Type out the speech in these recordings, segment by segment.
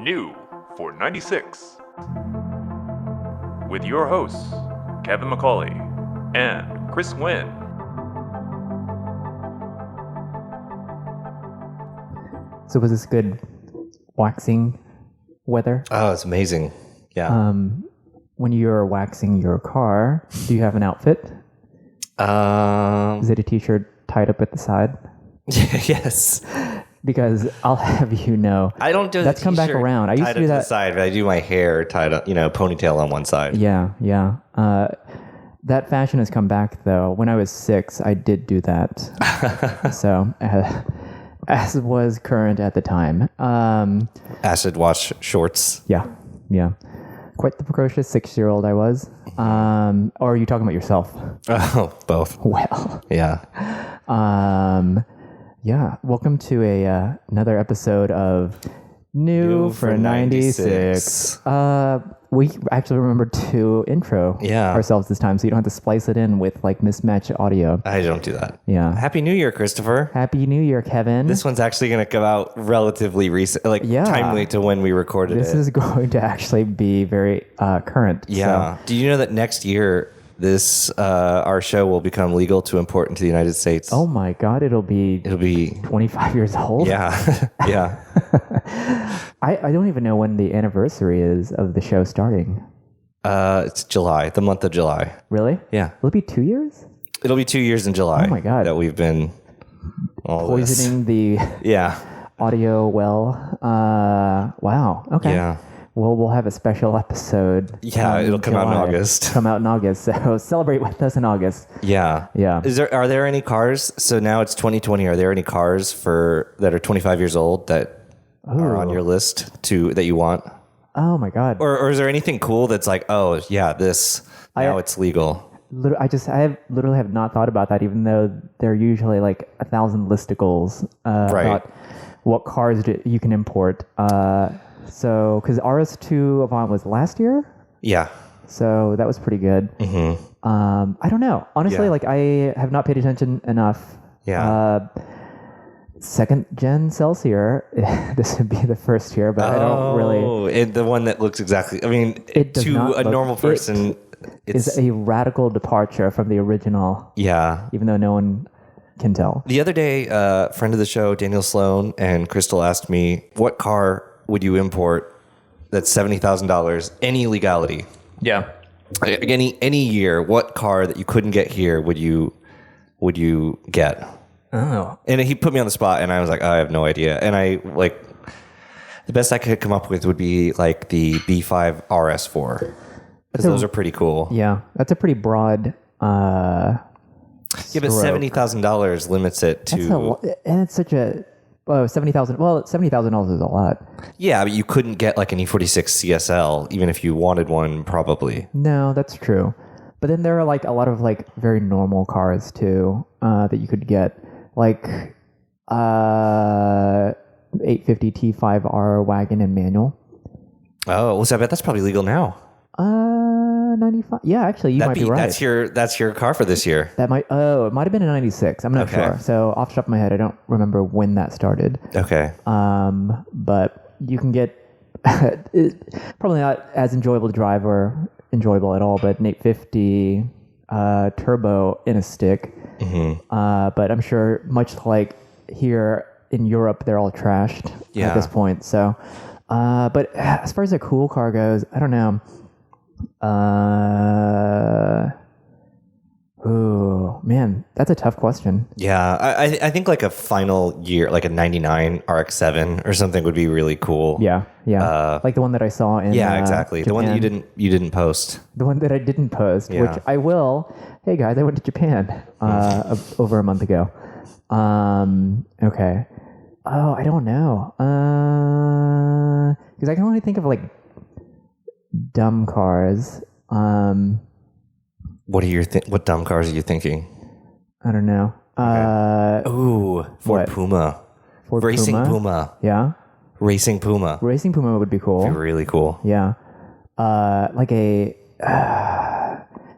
New for 96. With your hosts, Kevin McCauley and Chris Nguyen. So was this good waxing weather? Oh, it's amazing. Yeah. When you're waxing your car, do you have an outfit? Is it a t-shirt tied up at the side? Yes. Because I'll have you know, I don't do that's come back around. I used to do to that. the side, but I do my hair tied up, ponytail on one side. Yeah. That fashion has come back though. When I was 6, I did do that. So, as was current at the time. Acid wash shorts. Yeah. Quite the precocious 6-year-old I was. Or are you talking about yourself? Oh, both. Well. Yeah. Yeah. Welcome to another episode of New for 96. We actually remembered to intro ourselves this time, so you don't have to splice it in with like mismatched audio. I don't do that. Yeah. Happy New Year, Christopher. Happy New Year, Kevin. This one's actually going to come out relatively recent, timely to when we recorded This is going to actually be very current. Yeah. So. Do you know that next year our show will become legal to import into the United States? Oh my God, it'll be 25 years old. Yeah. Yeah. I don't even know when the anniversary is of the show starting. It's July, the month of July. Really? Yeah. Will it be 2 years? It'll be 2 years in July. Oh my God. That we've been poisoning the audio well. Wow. Okay. Yeah. Well, we'll have a special episode. Yeah, it'll come out in August. Come out in August. So celebrate with us in August. Yeah. Yeah. Are there any cars? So now it's 2020. Are there any cars that are 25 years old that are on your list that you want? Oh my God. Or is there anything cool that's like, oh yeah, it's legal? I literally have not thought about that, even though there are usually like 1,000 listicles about what cars you can import. So, because RS2 Avant was last year? Yeah. So that was pretty good. Mm-hmm. I don't know. Honestly, I have not paid attention enough. Yeah. Second gen Celsior, this would be the first year, but I don't really... Oh, the one that looks exactly... to a normal person... It's a radical departure from the original. Yeah. Even though no one can tell. The other day, a friend of the show, Daniel Sloan, and Crystal asked me, what car would you import that's $70,000, any legality? Yeah. Any year, what car that you couldn't get here would you get? Oh. And he put me on the spot, and I was like, I have no idea. And the best I could come up with would be like the B5 RS4. Because those are pretty cool. Yeah. That's a pretty broad... but $70,000 limits it to... And it's such a... Oh, $70,000. Well, $70,000 is a lot. Yeah, but you couldn't get like an E46 CSL, even if you wanted one, probably. No, that's true. But then there are like a lot of like very normal cars too that you could get, like 850 T5R wagon and manual. Oh, well, so I bet that's probably legal now. 95. Yeah, actually, you might be right. That's your car for this year. It might have been a 96. I'm not sure. So off the top of my head, I don't remember when that started. Okay. But you can get probably not as enjoyable to drive or enjoyable at all, but an 850 turbo in a stick. Mm-hmm. But I'm sure much like here in Europe, they're all trashed at this point. So, but as far as a cool car goes, I don't know. Oh man, that's a tough question. Yeah, I think like a final year, like a 99 RX-7 or something would be really cool. Yeah. Like the one that I saw in exactly. Japan. The one that you didn't post. The one that I didn't post, which I will. Hey guys, I went to Japan over a month ago. Okay. Oh, I don't know. Because I can only think of like dumb cars. What dumb cars are you thinking? I don't know. Ford Puma. Racing Puma. Yeah. Racing Puma. Racing Puma would be cool. Be really cool. Yeah. Like a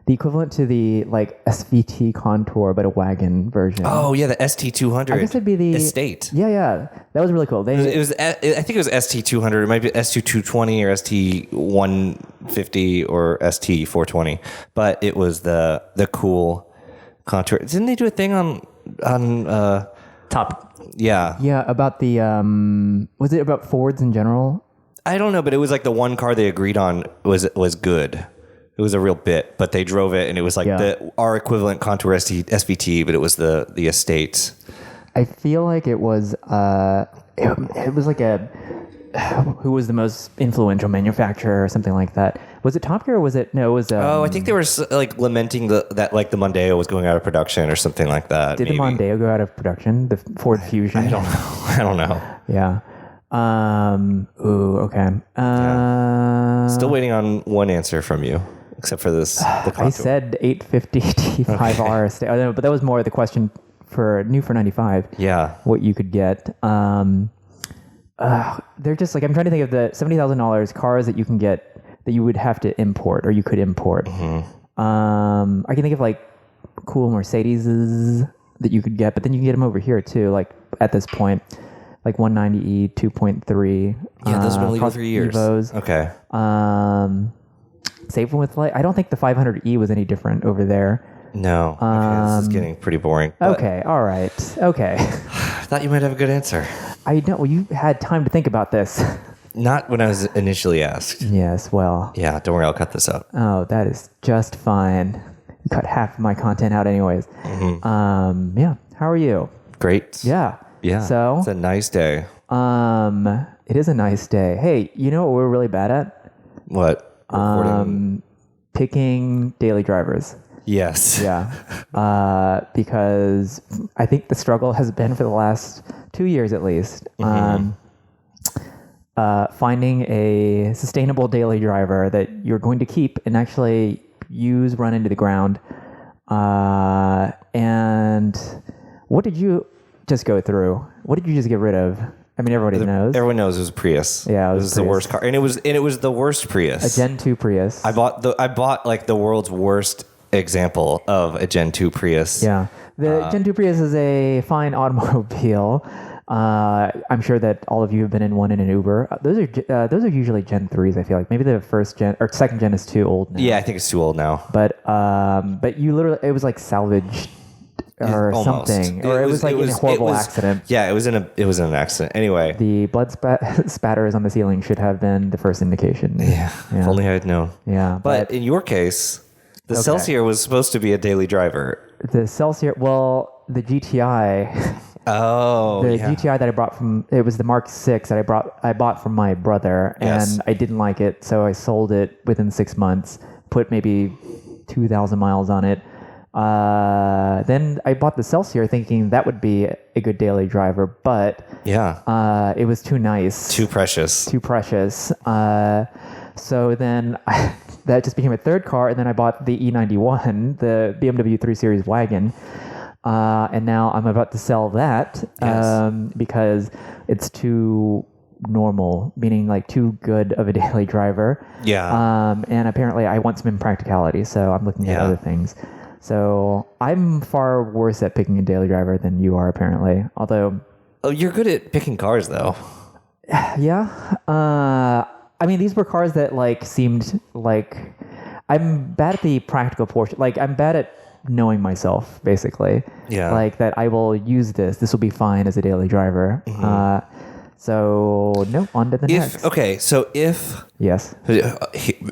the equivalent to the like SVT Contour, but a wagon version. Oh yeah, the ST200. I guess it'd be the Estate. Yeah, that was really cool. It was. I think it was ST200. It might be ST220 or ST150 or ST420. But it was the cool Contour. Didn't they do a thing on top. Yeah. About the was it about Fords in general? I don't know, but it was like the one car they agreed on was good. It was a real bit, but they drove it, and it was like our equivalent Contour SVT, but it was the Estate. I feel like it was it was like who was the most influential manufacturer or something like that. Was it Top Gear or was it? No, it was. I think they were like lamenting that like the Mondeo was going out of production or something like that. Did the Mondeo go out of production? The Ford Fusion? I don't know. Yeah. Okay. Still waiting on one answer from you, except for this. The Contour. I said 850 T5R. Okay. But that was more the question for 95. Yeah. What you could get. They're just like, I'm trying to think of the $70,000 cars that you can get that you would have to import or you could import. Mm-hmm. I can think of like cool Mercedes that you could get, but then you can get them over here too. Like at this point, like 190E 2.3. Yeah, those have been legal for years. Evos. Okay. Same with like, I don't think the 500E was any different over there. No. Okay, this is getting pretty boring. Okay. All right. Okay. I thought you might have a good answer. I know. Well, you had time to think about this. Not when I was initially asked. Yes. Well. Yeah. Don't worry. I'll cut this out. Oh, that is just fine. You cut half of my content out anyways. Mm-hmm. Yeah. How are you? Great. Yeah. Yeah. So it's a nice day. It is a nice day. Hey, you know what we're really bad at? What? Picking daily drivers. Yes. Yeah. Because I think the struggle has been for the last 2 years at least. Finding a sustainable daily driver that you're going to keep and actually use, run into the ground. And what did you just go through? What did you just get rid of? I mean, everybody knows. Everyone knows it was a Prius. Yeah, it was the worst car, and it was the worst Prius. A Gen 2 Prius. I bought like the world's worst example of a Gen 2 Prius. Yeah, the Gen 2 Prius is a fine automobile. I'm sure that all of you have been in one in an Uber. Those are usually Gen 3s. I feel like maybe the first gen or second gen is too old now. Yeah, I think it's too old now. But you literally, it was like salvaged or almost. something, or it was in a horrible accident. Yeah, it was in an accident. Anyway, the blood spatters on the ceiling should have been the first indication. Yeah. If only I had known. Yeah, but in your case, the Celsior was supposed to be a daily driver. The Celsior, well, the GTI. GTI that I brought it was the Mark 6 that I bought from my brother, and I didn't like it, so I sold it within 6 months, put maybe 2,000 miles on it. Then I bought the Celsior thinking that would be a good daily driver, but it was too nice. Too precious. So then that just became a third car, and then I bought the E91, the BMW 3 Series wagon. And now I'm about to sell that because it's too normal, meaning like too good of a daily driver. Yeah. And apparently I want some impracticality, so I'm looking at other things. So I'm far worse at picking a daily driver than you are, apparently. Although... Oh, you're good at picking cars, though. Yeah. I mean, these were cars that like seemed like... I'm bad at the practical portion. Like, I'm bad at knowing myself, basically. Yeah. Like that I will use this. This will be fine as a daily driver. So no, on to the next. Okay, so if yes,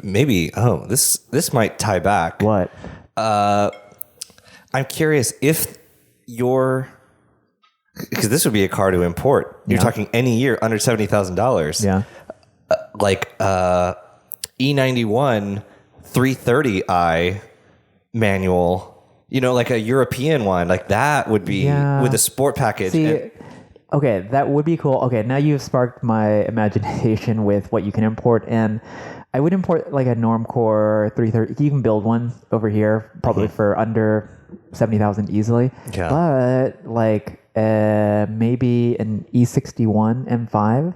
maybe this might tie back. What? I'm curious if because this would be a car to import. You're talking any year under $70,000. Yeah. Like E91 330i manual. Like a European one, like that would be with a sport package. See, okay, that would be cool. Okay, now you've sparked my imagination with what you can import, and I would import like a Normcore 330. You can build one over here, probably for under 70,000 easily. Yeah. But like maybe an E61 M5.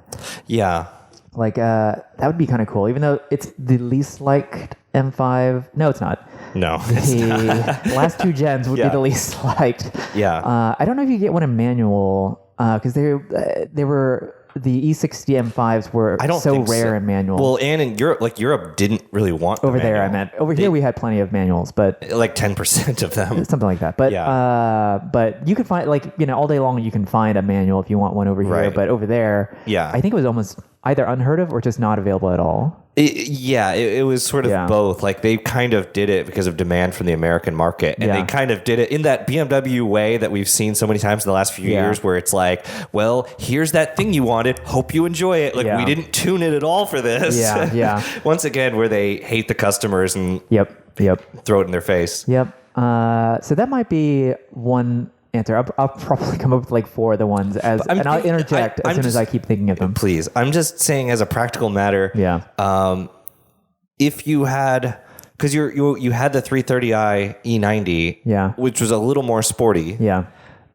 Yeah. Like that would be kind of cool, even though it's the least liked M5. No, it's not. No. The last 2 gens would be the least liked. Yeah. I don't know if you get one in manual because they were the E60 M5s were I don't so think rare so. in manual. Well, and in Europe, like Europe didn't really want the over there, manual. I meant over here we had plenty of manuals, but Like 10% of them. something like that. But but you can find all day long you can find a manual if you want one over here. Right. But over there, I think it was almost either unheard of or just not available at all. It was sort of both. Like they kind of did it because of demand from the American market, and they kind of did it in that BMW way that we've seen so many times in the last few years, where it's like, well, here's that thing you wanted. Hope you enjoy it. Like we didn't tune it at all for this. Yeah. Once again, where they hate the customers and throw it in their face. Yep. So that might be one answer. I'll probably come up with like 4 of the ones and I'll interject as soon as I keep thinking of them. Please. I'm just saying as a practical matter. If you had, because you had the 330i E90, which was a little more sporty.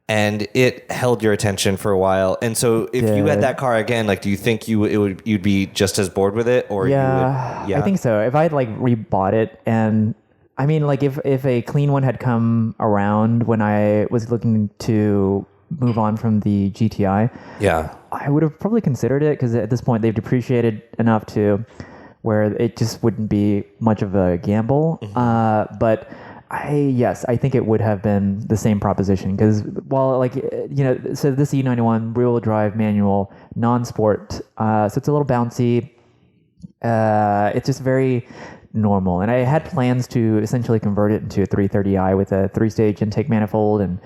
And it held your attention for a while. And so if you had that car again, like, do you think you'd be just as bored with it? Or I think so. If I had like rebought it, and I mean, like if a clean one had come around when I was looking to move on from the GTI, I would have probably considered it, because at this point they've depreciated enough to where it just wouldn't be much of a gamble. But I think it would have been the same proposition, because so this E91 rear-wheel drive manual, non-sport, so it's a little bouncy. It's just very normal, and I had plans to essentially convert it into a 330i with a 3-stage intake manifold and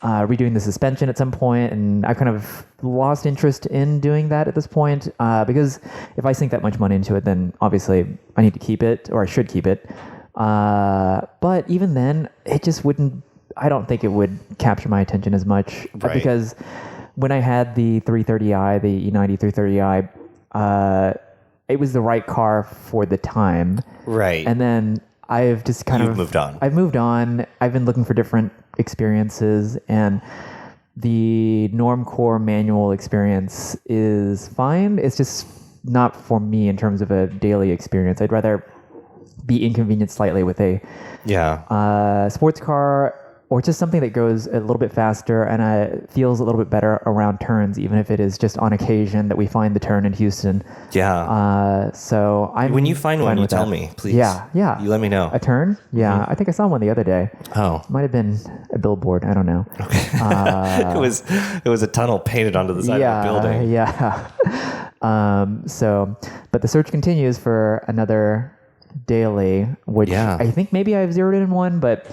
redoing the suspension at some point, and I kind of lost interest in doing that at this point, because if I sink that much money into it, then obviously I need to keep it, or I should keep it. But even then, it just wouldn't, I don't think it would capture my attention as much, because when I had the 330i, the E90 330i, it was the right car for the time. Right. And then I've just moved on. I've moved on. I've been looking for different experiences, and the Normcore manual experience is fine. It's just not for me in terms of a daily experience. I'd rather be inconvenienced slightly with a sports car, or just something that goes a little bit faster and feels a little bit better around turns, even if it is just on occasion that we find the turn in Houston. So when you find one, you tell me, please. You let me know. A turn? I think I saw one the other day. Might have been a billboard. I don't know. It was a tunnel painted onto the side of a building. But the search continues for another daily, which I think maybe I've zeroed in one, but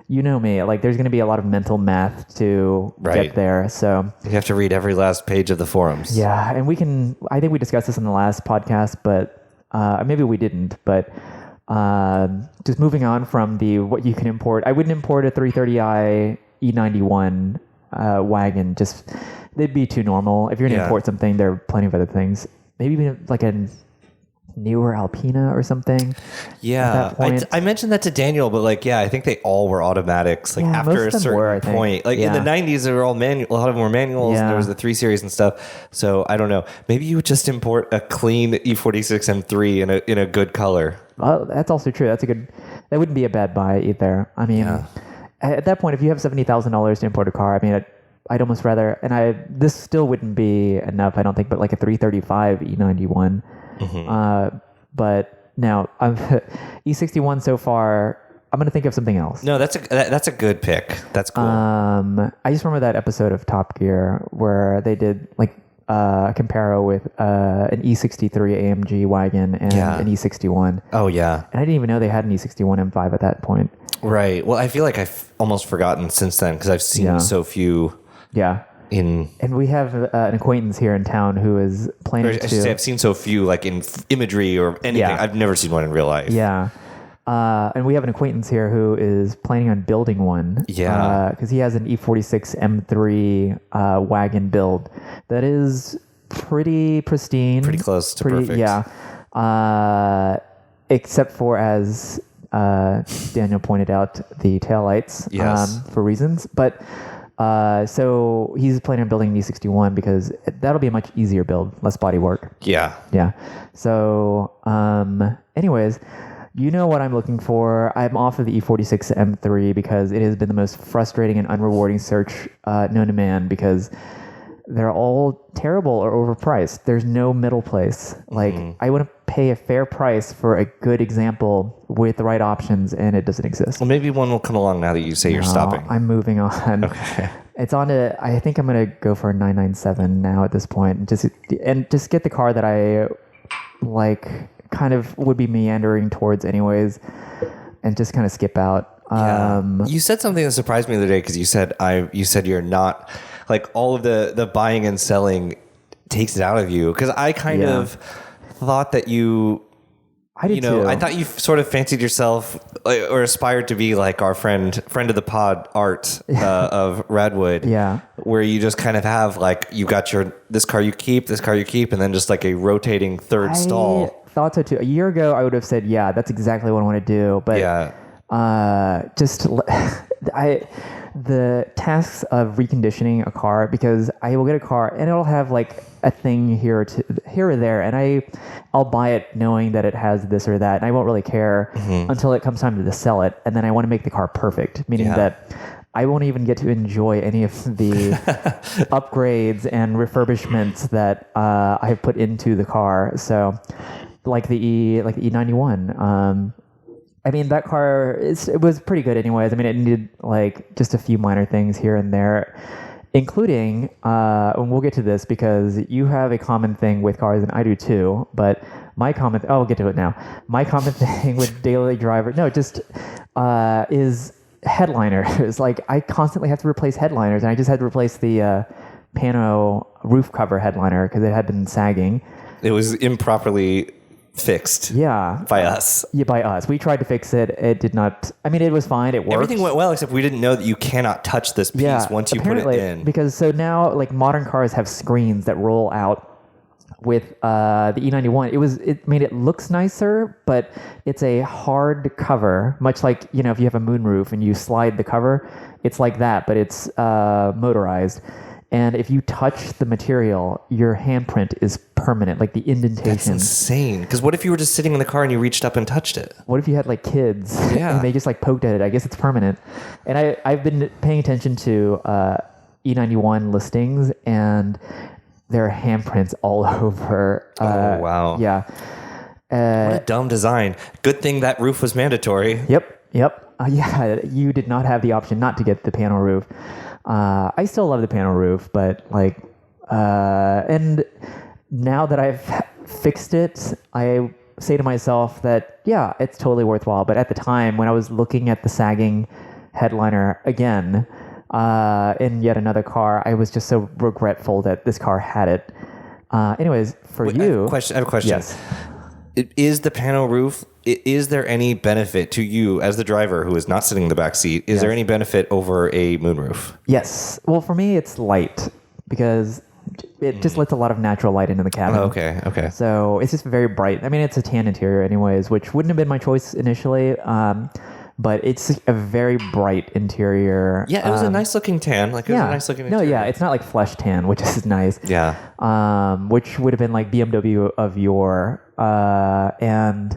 you know me, like there's going to be a lot of mental math to get there. So you have to read every last page of the forums. And I think we discussed this in the last podcast, but maybe we didn't, but just moving on from what you can import. I wouldn't import a 330i E91 wagon. Just, they'd be too normal. If you're going to import something, there are plenty of other things. Maybe even like a newer Alpina or something. I mentioned that to Daniel, but I think they all were automatics. Like after a certain point, in the 90s, they were all manual. A lot of them were manuals. And there was the 3 Series and stuff. So I don't know. Maybe you would just import a clean E46 M3 in a good color. Well, that's also true. That wouldn't be a bad buy either. I mean, at that point, if you have $70,000 to import a car, I mean, I'd almost rather, and this still wouldn't be enough, I don't think, but like a 335 E91. But now E61 so far, I'm going to think of something else. No, that's a good pick. That's cool. I just remember that episode of Top Gear where they did like a comparo with an E63 AMG wagon and an E61. Oh yeah. And I didn't even know they had an E61 M5 at that point. Right. Well, I feel like I've almost forgotten since then because I've seen so few. And we have an acquaintance here in town who is planning to... I've seen so few like in imagery or anything. I've never seen one in real life. And we have an acquaintance here who is planning on building one. Because he has an E46 M3 wagon build that is pretty pristine. Pretty close to perfect. Except for, as Daniel pointed out, the taillights for reasons. But... So he's planning on building an E61 because that'll be a much easier build, less body work. Yeah. Yeah. So, anyways, you know what I'm looking for. I'm off of the E46 M3 because it has been the most frustrating and unrewarding search known to man because they're all terrible or overpriced. There's no middle place. Like, I want to pay a fair price for a good example with the right options, and it doesn't exist. Well, maybe one will come along now that you say you're stopping. I'm moving on. Okay. It's on to, I think I'm going to go for a 997 now at this point. And just get the car that I like kind of would be meandering towards anyways, and just kind of skip out. You said something that surprised me the other day because you said you're not like all of the buying and selling takes it out of you, because I kind of thought that I did too. I thought you sort of fancied yourself or aspired to be like our friend of the pod, Art of Radwood. Yeah. Where you just kind of have like, you've got this car you keep, and then just like a rotating third stall. I thought so too. A year ago, I would have said, yeah, that's exactly what I want to do. But the tasks of reconditioning a car, because I will get a car and it'll have like a thing here or there, and I'll buy it knowing that it has this or that, and I won't really care until it comes time to sell it, and then I want to make the car perfect, meaning that I won't even get to enjoy any of the upgrades and refurbishments that I have put into the car. So, like the E91. I mean, that car, it was pretty good anyways. I mean, it needed like just a few minor things here and there, including, and we'll get to this because you have a common thing with cars and I do too, but I'll get to it now. My common thing with daily driver, is headliners. Like, I constantly have to replace headliners, and I just had to replace the pano roof cover headliner because it had been sagging. It was improperly fixed by us. Yeah, by us. We tried to fix it. It did not. I mean, it was fine. It worked. Everything went well, except we didn't know that you cannot touch this piece once you put it in. Because so now, like, modern cars have screens that roll out. With the E91, it looks nicer, but it's a hard cover, much like, if you have a moonroof and you slide the cover, it's like that, but it's motorized. And if you touch the material, your handprint is permanent, like the indentation. That's insane. Because what if you were just sitting in the car and you reached up and touched it? What if you had like kids and they just like poked at it? I guess it's permanent. And I've been paying attention to E91 listings, and there are handprints all over. Oh, wow. Yeah. What a dumb design. Good thing that roof was mandatory. Yep. You did not have the option not to get the panel roof. I still love the panel roof, but like, and now that I've fixed it, I say to myself that, it's totally worthwhile. But at the time when I was looking at the sagging headliner again, in yet another car, I was just so regretful that this car had it. Anyways, I have a question. Yes. Is the panel roof, is there any benefit to you as the driver who is not sitting in the back seat? Is there any benefit over a moonroof? Yes. Well, for me, it's light because it just lets a lot of natural light into the cabin. Oh, okay. So it's just very bright. I mean, it's a tan interior anyways, which wouldn't have been my choice initially. But it's a very bright interior. Yeah, it was a nice looking tan. Like, it was a nice looking interior. No, yeah, it's not like flesh tan, which is nice. Yeah. Which would have been like BMW of yore. And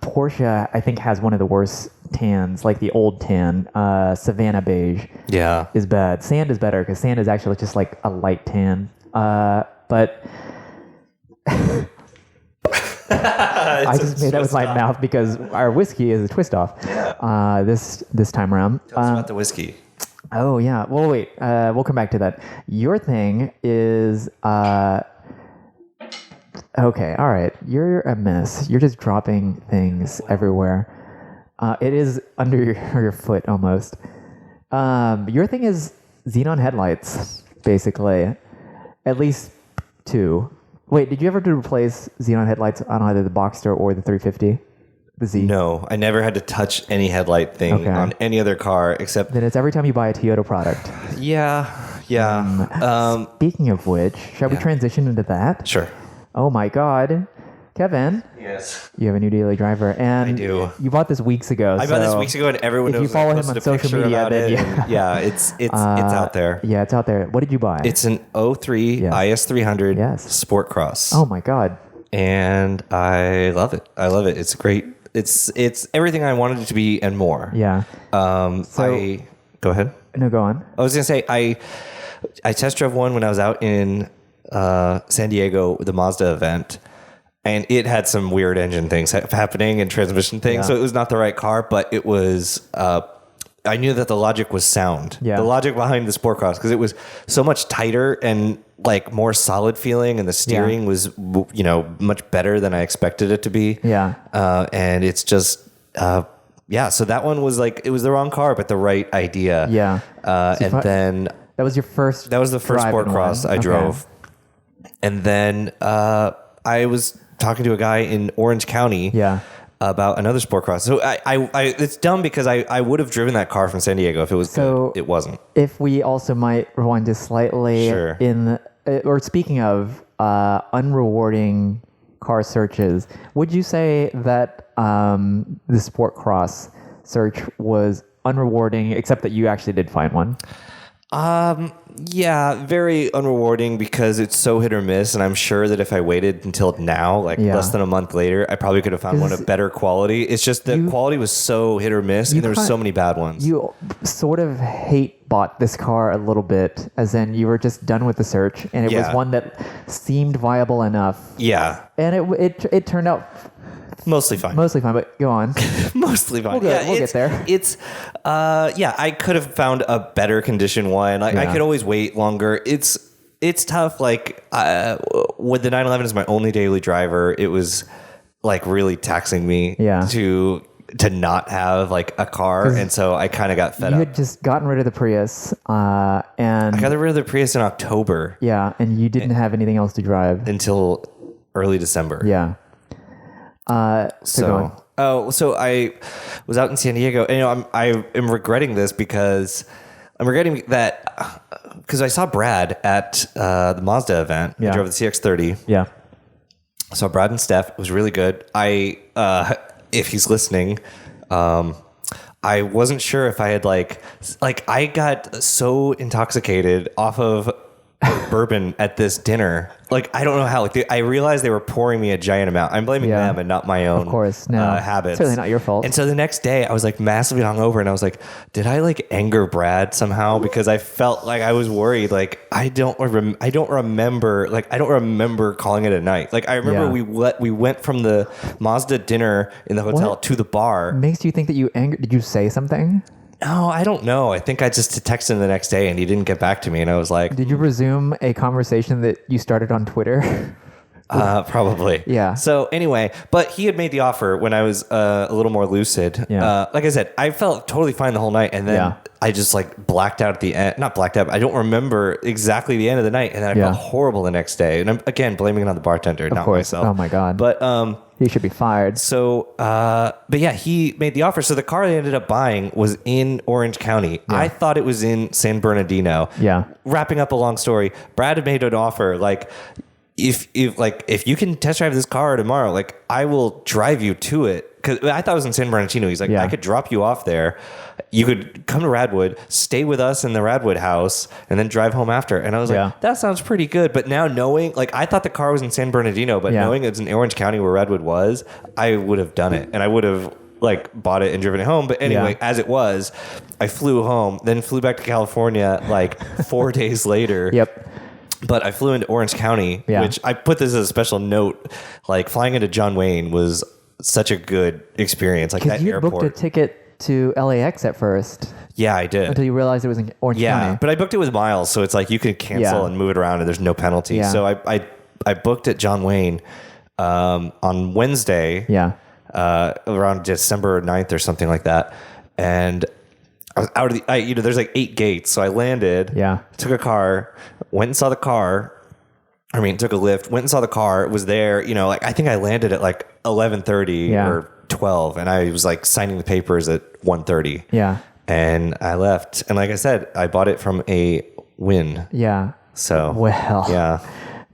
Porsche, I think, has one of the worst tans, like the old tan. Savannah beige is bad. Sand is better because sand is actually just like a light tan. But... I just made that with my mouth because our whiskey is a twist off this time around. Tell us about the whiskey. Oh, yeah. Well, wait. We'll come back to that. Your thing is... okay, all right. You're a mess. You're just dropping things everywhere. It is under your foot almost. Your thing is xenon headlights, basically. At least 2. Wait, did you ever have to replace xenon headlights on either the Boxster or the 350? The Z? No, I never had to touch any headlight thing on any other car except... Then it's every time you buy a Toyota product. Yeah. Speaking of which, shall we transition into that? Sure. Oh my God. Kevin. Yes. You have a new daily driver, and I do. You bought this weeks ago. I bought this weeks ago, and everyone knows. If you follow him on social media, then it's out there. Yeah, it's out there. What did you buy? It's an 03 IS300 Sportcross. Oh my god! And I love it. It's great. It's everything I wanted it to be and more. Yeah. Go ahead. No, go on. I was gonna say I test drove one when I was out in San Diego, the Mazda event, and it had some weird engine things happening and transmission things. So it was not the right car, but it was. I knew that the logic was sound. Yeah. The logic behind the Sportcross, because it was so much tighter and like more solid feeling, and the steering was, much better than I expected it to be. Yeah. And it's just, so that one was like, it was the wrong car, but the right idea. Yeah. Then that was your first. That was the first Sportcross I drove. And then I was talking to a guy in Orange County. Yeah. About another Sportcross. So I it's dumb because I would have driven that car from San Diego if it was good. It wasn't. If we also might rewind just slightly or speaking of unrewarding car searches, would you say that the Sportcross search was unrewarding, except that you actually did find one? Yeah, very unrewarding because it's so hit or miss, and I'm sure that if I waited until now, less than a month later, I probably could have found one of better quality. It's just the quality was so hit or miss, and there were so many bad ones. You sort of bought this car a little bit, as in you were just done with the search, and it was one that seemed viable enough. Yeah. And it turned out mostly fine, but go on. Mostly fine. We'll get there. It's, I could have found a better condition one. I could always wait longer. It's tough. Like, with the 911 as my only daily driver, it was like really taxing me to not have like a car. And so I kind of got fed up. You had just gotten rid of the Prius, and I got rid of the Prius in October. Yeah. And you didn't have anything else to drive until early December. Yeah. So I was out in San Diego, and I am regretting this because I'm regretting that because I saw Brad at the Mazda event. I drove the CX-30. Yeah. I saw Brad and Steph. It was really good. If he's listening, I wasn't sure if I had like I got so intoxicated off of bourbon at this dinner. Like, I don't know how. Like, I realized they were pouring me a giant amount. I'm blaming them and not my own. Of course, no. Habits. It's really not your fault. And so the next day, I was like massively hungover, and I was like, did I like anger Brad somehow? Because I felt like I was worried. Like, I don't remember. Like, I don't remember calling it a night. Like, I remember we went from the Mazda dinner in the hotel to the bar. Makes you think that you angered? Did you say something? No, I don't know. I think I just texted him the next day, and he didn't get back to me, and I was like... Did you resume a conversation that you started on Twitter? Probably. Yeah. So anyway, but he had made the offer when I was a little more lucid. Yeah. Like I said, I felt totally fine the whole night, and then I just like blacked out at the end. Not blacked out. I don't remember exactly the end of the night, and then I felt horrible the next day. And I'm again blaming it on the bartender, not myself. Oh my god. But he should be fired. So, but yeah, he made the offer. So the car I ended up buying was in Orange County. Yeah. I thought it was in San Bernardino. Yeah. Wrapping up a long story, Brad had made an offer like, if you can test drive this car tomorrow, like I will drive you to it. Cause I thought it was in San Bernardino. He's like, I could drop you off there. You could come to Radwood, stay with us in the Radwood house, and then drive home after. And I was like, that sounds pretty good. But now knowing, like, I thought the car was in San Bernardino, but knowing it's in Orange County where Radwood was, I would have done it. And I would have like bought it and driven it home. But anyway, as it was, I flew home, then flew back to California like 4 days later. Yep. But I flew into Orange County, which I put this as a special note. Like, flying into John Wayne was such a good experience. Like, that you airport. Booked a ticket to LAX at first. Yeah, I did. Until you realized it was in Orange County. Yeah, but I booked it with miles, so it's like you can cancel and move it around, and there's no penalty. Yeah. So I booked at John Wayne on Wednesday. Yeah. Around December 9th or something like that, and I was out of the. There's like 8 gates, so I landed. Yeah. Took a car, went and saw the car. Took a lift, went and saw the car. It was there. Like I think I landed at like 11:30 or 12, and I was like signing the papers at 1:30. Yeah. And I left, and like I said, I bought it from a win. Yeah. So well. Yeah.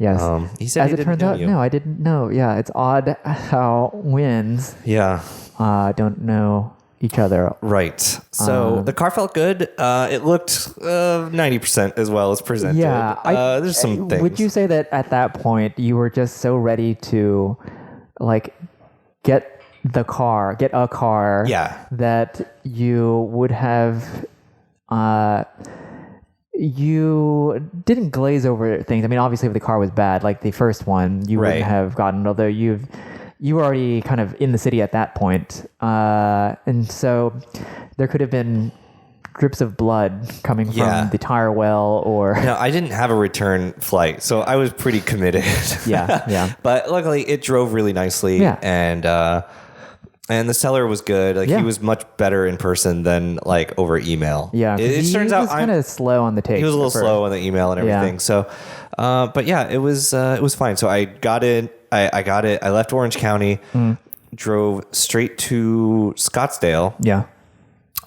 Yes. He said As it turns out, no, I didn't know. Yeah, it's odd how winds don't know each other. Right. So the car felt good. It looked 90% as well as presented. Yeah. There's some things. Would you say that at that point you were just so ready to like get a car that you would have you didn't glaze over things. I mean, obviously if the car was bad, like the first one, you wouldn't have gotten, although you were already kind of in the city at that point. And so there could have been drips of blood coming from the tire well or... No, I didn't have a return flight, so I was pretty committed. Yeah. But luckily it drove really nicely. Yeah. And the seller was good. Like he was much better in person than like over email. Yeah. It turns out he was kind of slow on the take. He was a little slow on the email and everything. So, but yeah, it was fine. So I got it. I got it. I left Orange County, drove straight to Scottsdale. Yeah.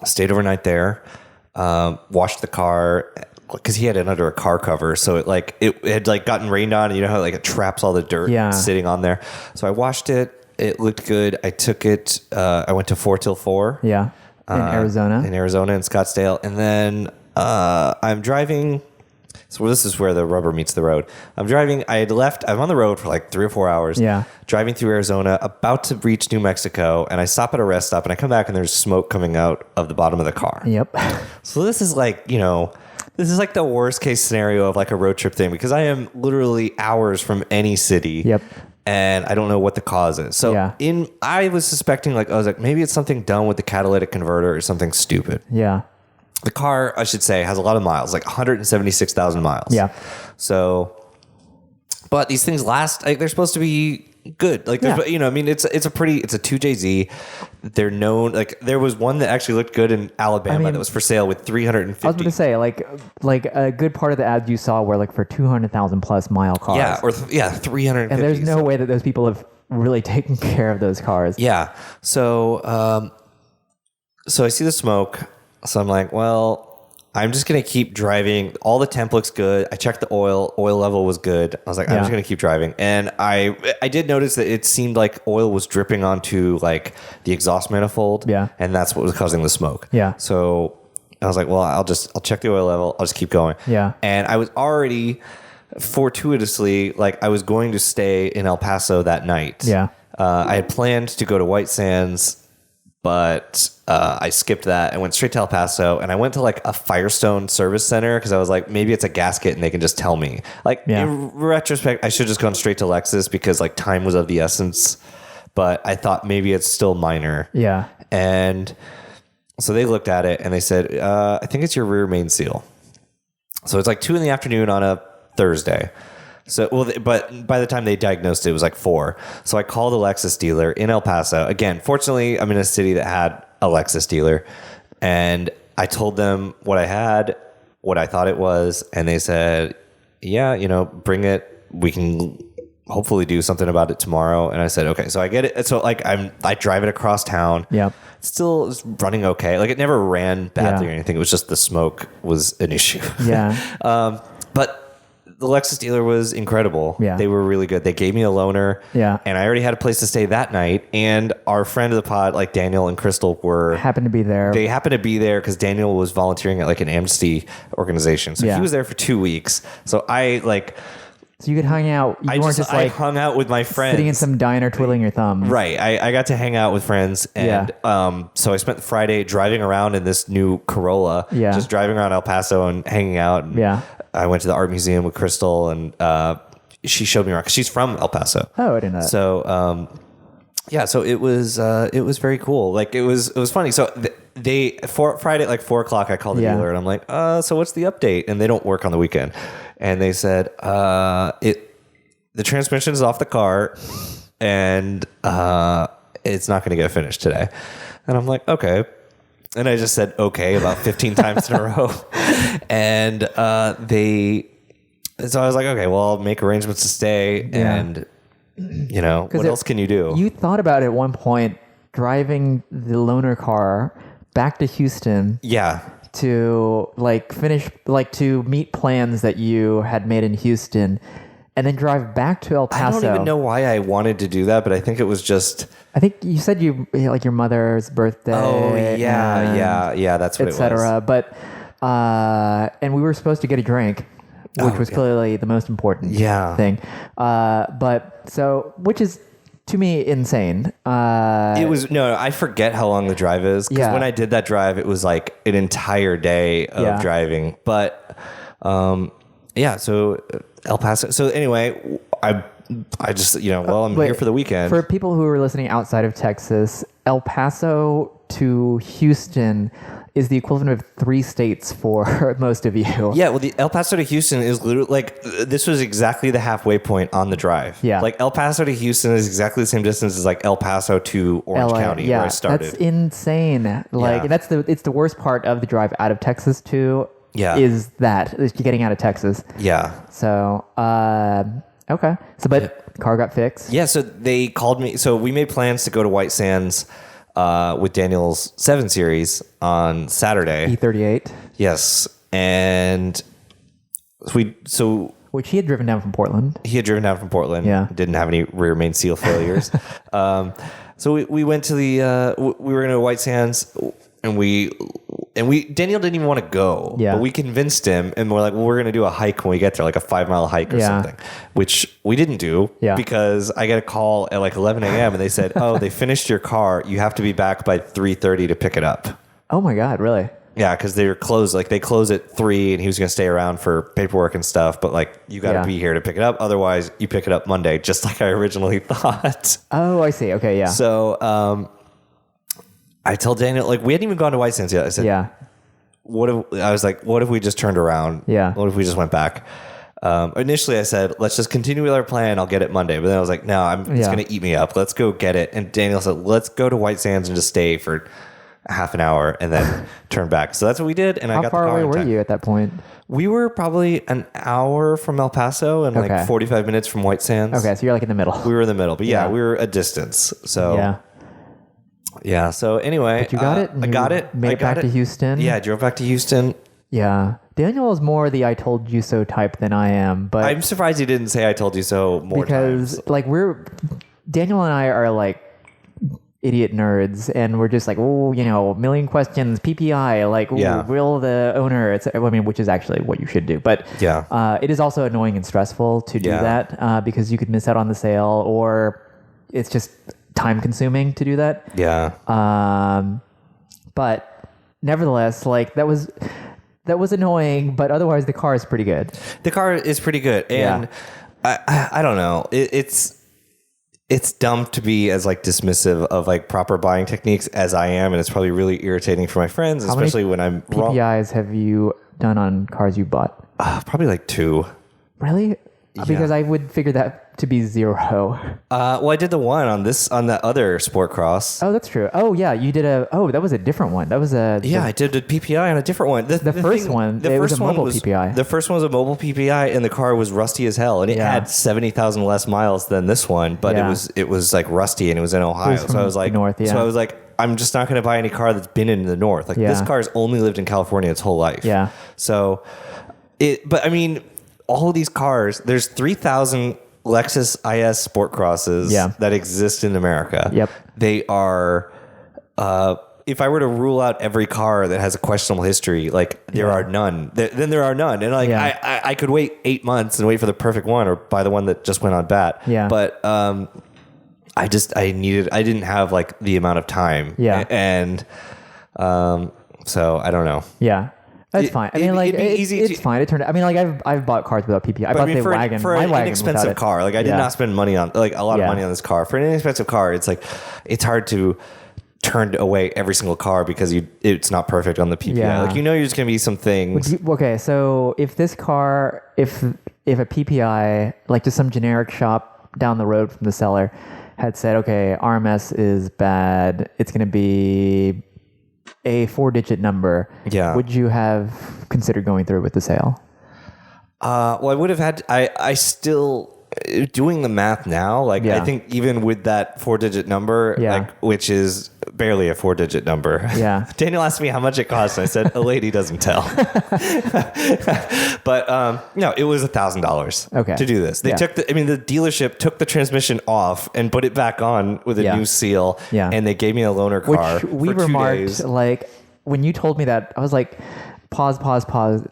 Stayed overnight there, washed the car because he had it under a car cover. So it had like gotten rained on, and you know how like it traps all the dirt sitting on there. So I washed it. It looked good. I took it. I went to 4 till 4. Yeah. In Arizona. In Scottsdale. And then I'm driving. So this is where the rubber meets the road. I'm driving. I'm on the road for like 3 or 4 hours. Yeah. Driving through Arizona, about to reach New Mexico. And I stop at a rest stop and I come back and there's smoke coming out of the bottom of the car. Yep. So this is like, this is like the worst case scenario of like a road trip thing because I am literally hours from any city. Yep. And I don't know what the cause is. So I was suspecting maybe it's something done with the catalytic converter or something stupid. Yeah. The car, I should say, has a lot of miles, like 176,000 miles. Yeah. So, but these things last, like they're supposed to be good. Like, it's a 2JZ. They're known, like there was one that actually looked good in Alabama that was for sale with 350. I was going to say like a good part of the ads you saw were like for 200,000 plus mile cars. Yeah. 350. And there's no way that those people have really taken care of those cars. Yeah. So I see the smoke. So I'm like, well, I'm just going to keep driving. All the temp looks good. I checked the oil. Oil level was good. I was like, I'm just going to keep driving. And I did notice that it seemed like oil was dripping onto like the exhaust manifold. Yeah. And that's what was causing the smoke. Yeah. So I was like, well, I'll check the oil level. I'll just keep going. Yeah. And I was already fortuitously, like I was going to stay in El Paso that night. Yeah. I had planned to go to White Sands, but I skipped that and went straight to El Paso. And I went to like a Firestone service center because I was like, maybe it's a gasket and they can just tell me. Like in retrospect, I should have just gone straight to Lexus because like time was of the essence. But I thought maybe it's still minor. Yeah. And so they looked at it and they said, I think it's your rear main seal. So it's like 2 p.m. on a Thursday. So, but by the time they diagnosed it, it was like 4. So I called a Lexus dealer in El Paso. Again, fortunately, I'm in a city that had a Lexus dealer. And I told them what I had, what I thought it was. And they said, yeah, bring it. We can hopefully do something about it tomorrow. And I said, okay. So I get it. So like I drive it across town. Yeah. Still is running okay. Like it never ran badly or anything. It was just the smoke was an issue. Yeah. But the Lexus dealer was incredible. Yeah. They were really good. They gave me a loaner. Yeah. And I already had a place to stay that night. And our friend of the pod, like Daniel and Crystal happened to be there. They happened to be there because Daniel was volunteering at like an amnesty organization. So he was there for 2 weeks. So so you could hang out. I hung out with my friends. Sitting in some diner twiddling your thumbs. Right. I got to hang out with friends. And so I spent Friday driving around in this new Corolla. Yeah. Just driving around El Paso and hanging out. And I went to the art museum with Crystal and she showed me around because she's from El Paso. Oh, I didn't know that. So so it was very cool. Like it was funny. So Friday at like 4:00, I called the dealer and I'm like, so what's the update? And they don't work on the weekend. And they said, the transmission is off the car and it's not going to get finished today. And I'm like, okay. And I just said, okay, about 15 times in a row. And so I was like, okay, well, I'll make arrangements to stay. And, what else can you do? You thought about at one point driving the loaner car back to Houston. Yeah. To like finish, like to meet plans that you had made in Houston and then drive back to El Paso. I don't even know why I wanted to do that, but I think it was just... I think you said like your mother's birthday. Oh, yeah, that's what it was. Etc. But, and we were supposed to get a drink, which was clearly the most important thing. Which is, to me, insane. It was, I forget how long the drive is. Because when I did that drive, it was like an entire day of driving. But, so El Paso. So anyway, I just, I'm here for the weekend. For people who are listening outside of Texas, El Paso to Houston is the equivalent of 3 states for most of you. Yeah, well, the El Paso to Houston is literally, like, this was exactly the halfway point on the drive. Yeah. Like, El Paso to Houston is exactly the same distance as, like, El Paso to Orange County, where I started. That's insane. Like, it's the worst part of the drive out of Texas, too. Yeah. Is getting out of Texas. Yeah. So, okay. So, but the car got fixed. Yeah, so they called me. So we made plans to go to White Sands with Daniel's 7 Series on Saturday. E38. Yes. And which he had driven down from Portland. Yeah. Didn't have any rear main seal failures. So we went to we were going to White Sands, and Daniel didn't even want to go, but we convinced him, and we're like, well, we're going to do a hike when we get there, like a 5-mile hike or something, which we didn't do because I got a call at like 11 a.m. and they said, oh, they finished your car. You have to be back by 3:30 to pick it up. Oh my God, really? Yeah, because they were closed. Like they close at 3, and he was going to stay around for paperwork and stuff. But like, you got to be here to pick it up. Otherwise, you pick it up Monday, just like I originally thought. Oh, I see. Okay, yeah. So, I told Daniel, like, we hadn't even gone to White Sands yet. I said, what if we just turned around? Yeah. What if we just went back? Initially I said, let's just continue with our plan. I'll get it Monday. But then I was like, no, it's going to eat me up. Let's go get it. And Daniel said, let's go to White Sands and just stay for half an hour and then turn back. So that's what we did. And How far away were you at that point? We were probably an hour from El Paso and like 45 minutes from White Sands. Okay. So you're like in the middle. We were in the middle, but we were a distance. So yeah. So anyway, but you got it. I got it. Made it back to Houston. Yeah, I drove back to Houston. Yeah, Daniel is more the "I told you so" type than I am. But I'm surprised he didn't say "I told you so" more because times. Like Daniel and I are like idiot nerds, and we're just like, oh, a million questions, PPI, like, will the owner? Which is actually what you should do. But it is also annoying and stressful to do that because you could miss out on the sale, or it's just time consuming to do that. Yeah. But nevertheless, like that was annoying, but otherwise the car is pretty good. The car is pretty good. And I don't know. It's dumb to be as like dismissive of like proper buying techniques as I am. And it's probably really irritating for my friends, especially when I'm wrong. How many PPIs have you done on cars you bought? Probably like 2. Really? Because I would figure that to be 0. Well, I did the one on that other Sportcross. Oh, that's true. Oh, yeah, you did that was a different one. That was I did a PPI on a different one. The first one was a mobile PPI. The first one was a mobile PPI, and the car was rusty as hell, and it had 70,000 less miles than this one, but it was like rusty, and it was in Ohio. So I was like, so I was like, I'm just not going to buy any car that's been in the north. Like this car's only lived in California its whole life. Yeah. So but I mean, all of these cars, there's 3,000 Lexus IS Sport Crosses that exist in America. Yep. They are, if I were to rule out every car that has a questionable history, like there are none, then there are none. And like, I could wait 8 months and wait for the perfect one or buy the one that just went on bat. Yeah. But, I didn't have like the amount of time. Yeah. And, so I don't know. Yeah. That's fine. I mean, like, it's fine. It turned out, I mean, like, I've bought cars without PPI. I bought the wagon. For an inexpensive car, like, I did not spend money on, like, a lot of money on this car. For an inexpensive car, it's like, it's hard to turn away every single car because it's not perfect on the PPI. Yeah. Like, you're just going to be some things. Okay, so if this car, if a PPI, like just some generic shop down the road from the seller, had said, okay, RMS is bad, it's going to be a 4-digit number, would you have considered going through with the sale? Well, I would have had. I still doing the math now, like Yeah. I think even with that 4-digit number, Yeah. like which is barely a 4-digit number. Yeah. Daniel asked me how much it cost, and I said a lady doesn't tell. But no, it was $1,000 to do this. They took the dealership took the transmission off and put it back on with a new seal. Yeah. And they gave me a loaner car. Which we for 2 remarked, days. like, when you told me that, I was like, pause.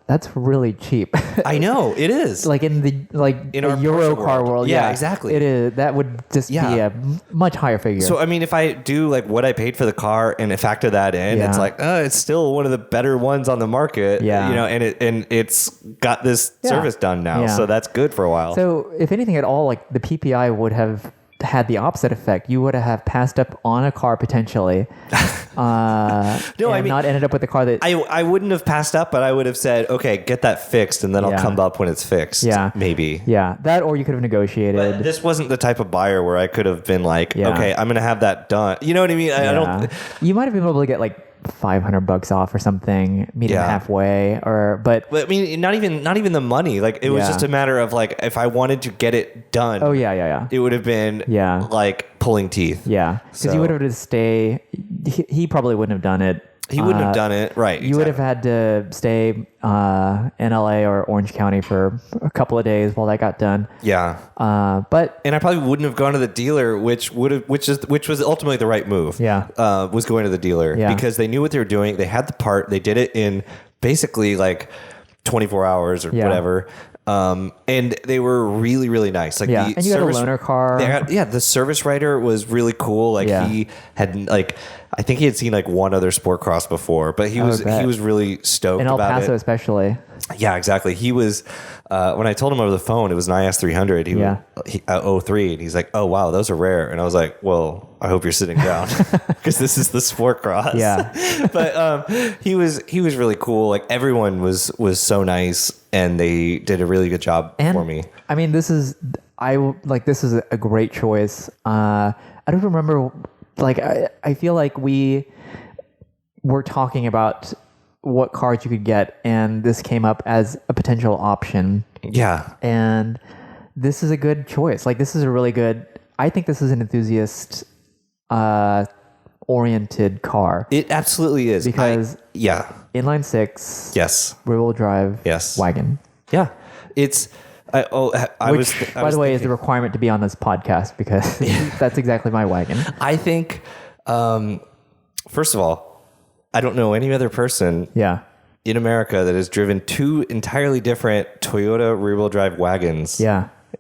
That's really cheap. I know it is. Like in our Euro Porsche car world. Yeah, exactly. It is. That would just be a much higher figure. So, I mean, if I do like what I paid for the car and factor that in, it's like, it's still one of the better ones on the market. Yeah. You know, and it's got this service done now. Yeah. So that's good for a while. So if anything at all, like the PPI would have had the opposite effect. You would have passed up on a car potentially. Not ended up with a car that I wouldn't have passed up, but I would have said, okay, get that fixed, and then I'll come up when it's fixed. Yeah. Maybe. Yeah. That, or you could have negotiated. But this wasn't the type of buyer where I could have been like, okay, I'm going to have that done. You know what I mean? I don't. You might have been able to get like $500 off or something, meeting halfway, but I mean, not even the money. Like it was just a matter of like, if I wanted to get it done. Oh yeah. It would have been like pulling teeth. Yeah, because you would have had to stay. He probably wouldn't have done it. He wouldn't have done it, right? You would have had to stay in LA or Orange County for a couple of days while that got done. Yeah, and I probably wouldn't have gone to the dealer, which was ultimately the right move. Yeah, was going to the dealer because they knew what they were doing. They had the part. They did it in basically like 24 hours or whatever. And they were really, really nice. Like and you got a loaner car. The service writer was really cool. Like he had like, I think he had seen like one other Sportcross before, but he was really stoked in El about Paso it. especially. Yeah, exactly. He was when I told him over the phone it was an IS 300. He 03, and he's like, "Oh wow, those are rare." And I was like, "Well, I hope you're sitting down because this is the Sportcross." Yeah, but he was really cool. Like everyone was so nice, and they did a really good job for me. I mean, this is a great choice. I don't remember. Like I feel like we were talking about what cars you could get, and this came up as a potential option. Yeah. And this is a good choice. Like this is a really good, I think this is an enthusiast oriented car. It absolutely is. Because inline six. Yes. Rear wheel drive. Yes. Wagon. Yeah. It's By the way, is the requirement to be on this podcast because that's exactly my wagon. I think, first of all, I don't know any other person in America that has driven 2 entirely different Toyota rear-wheel drive wagons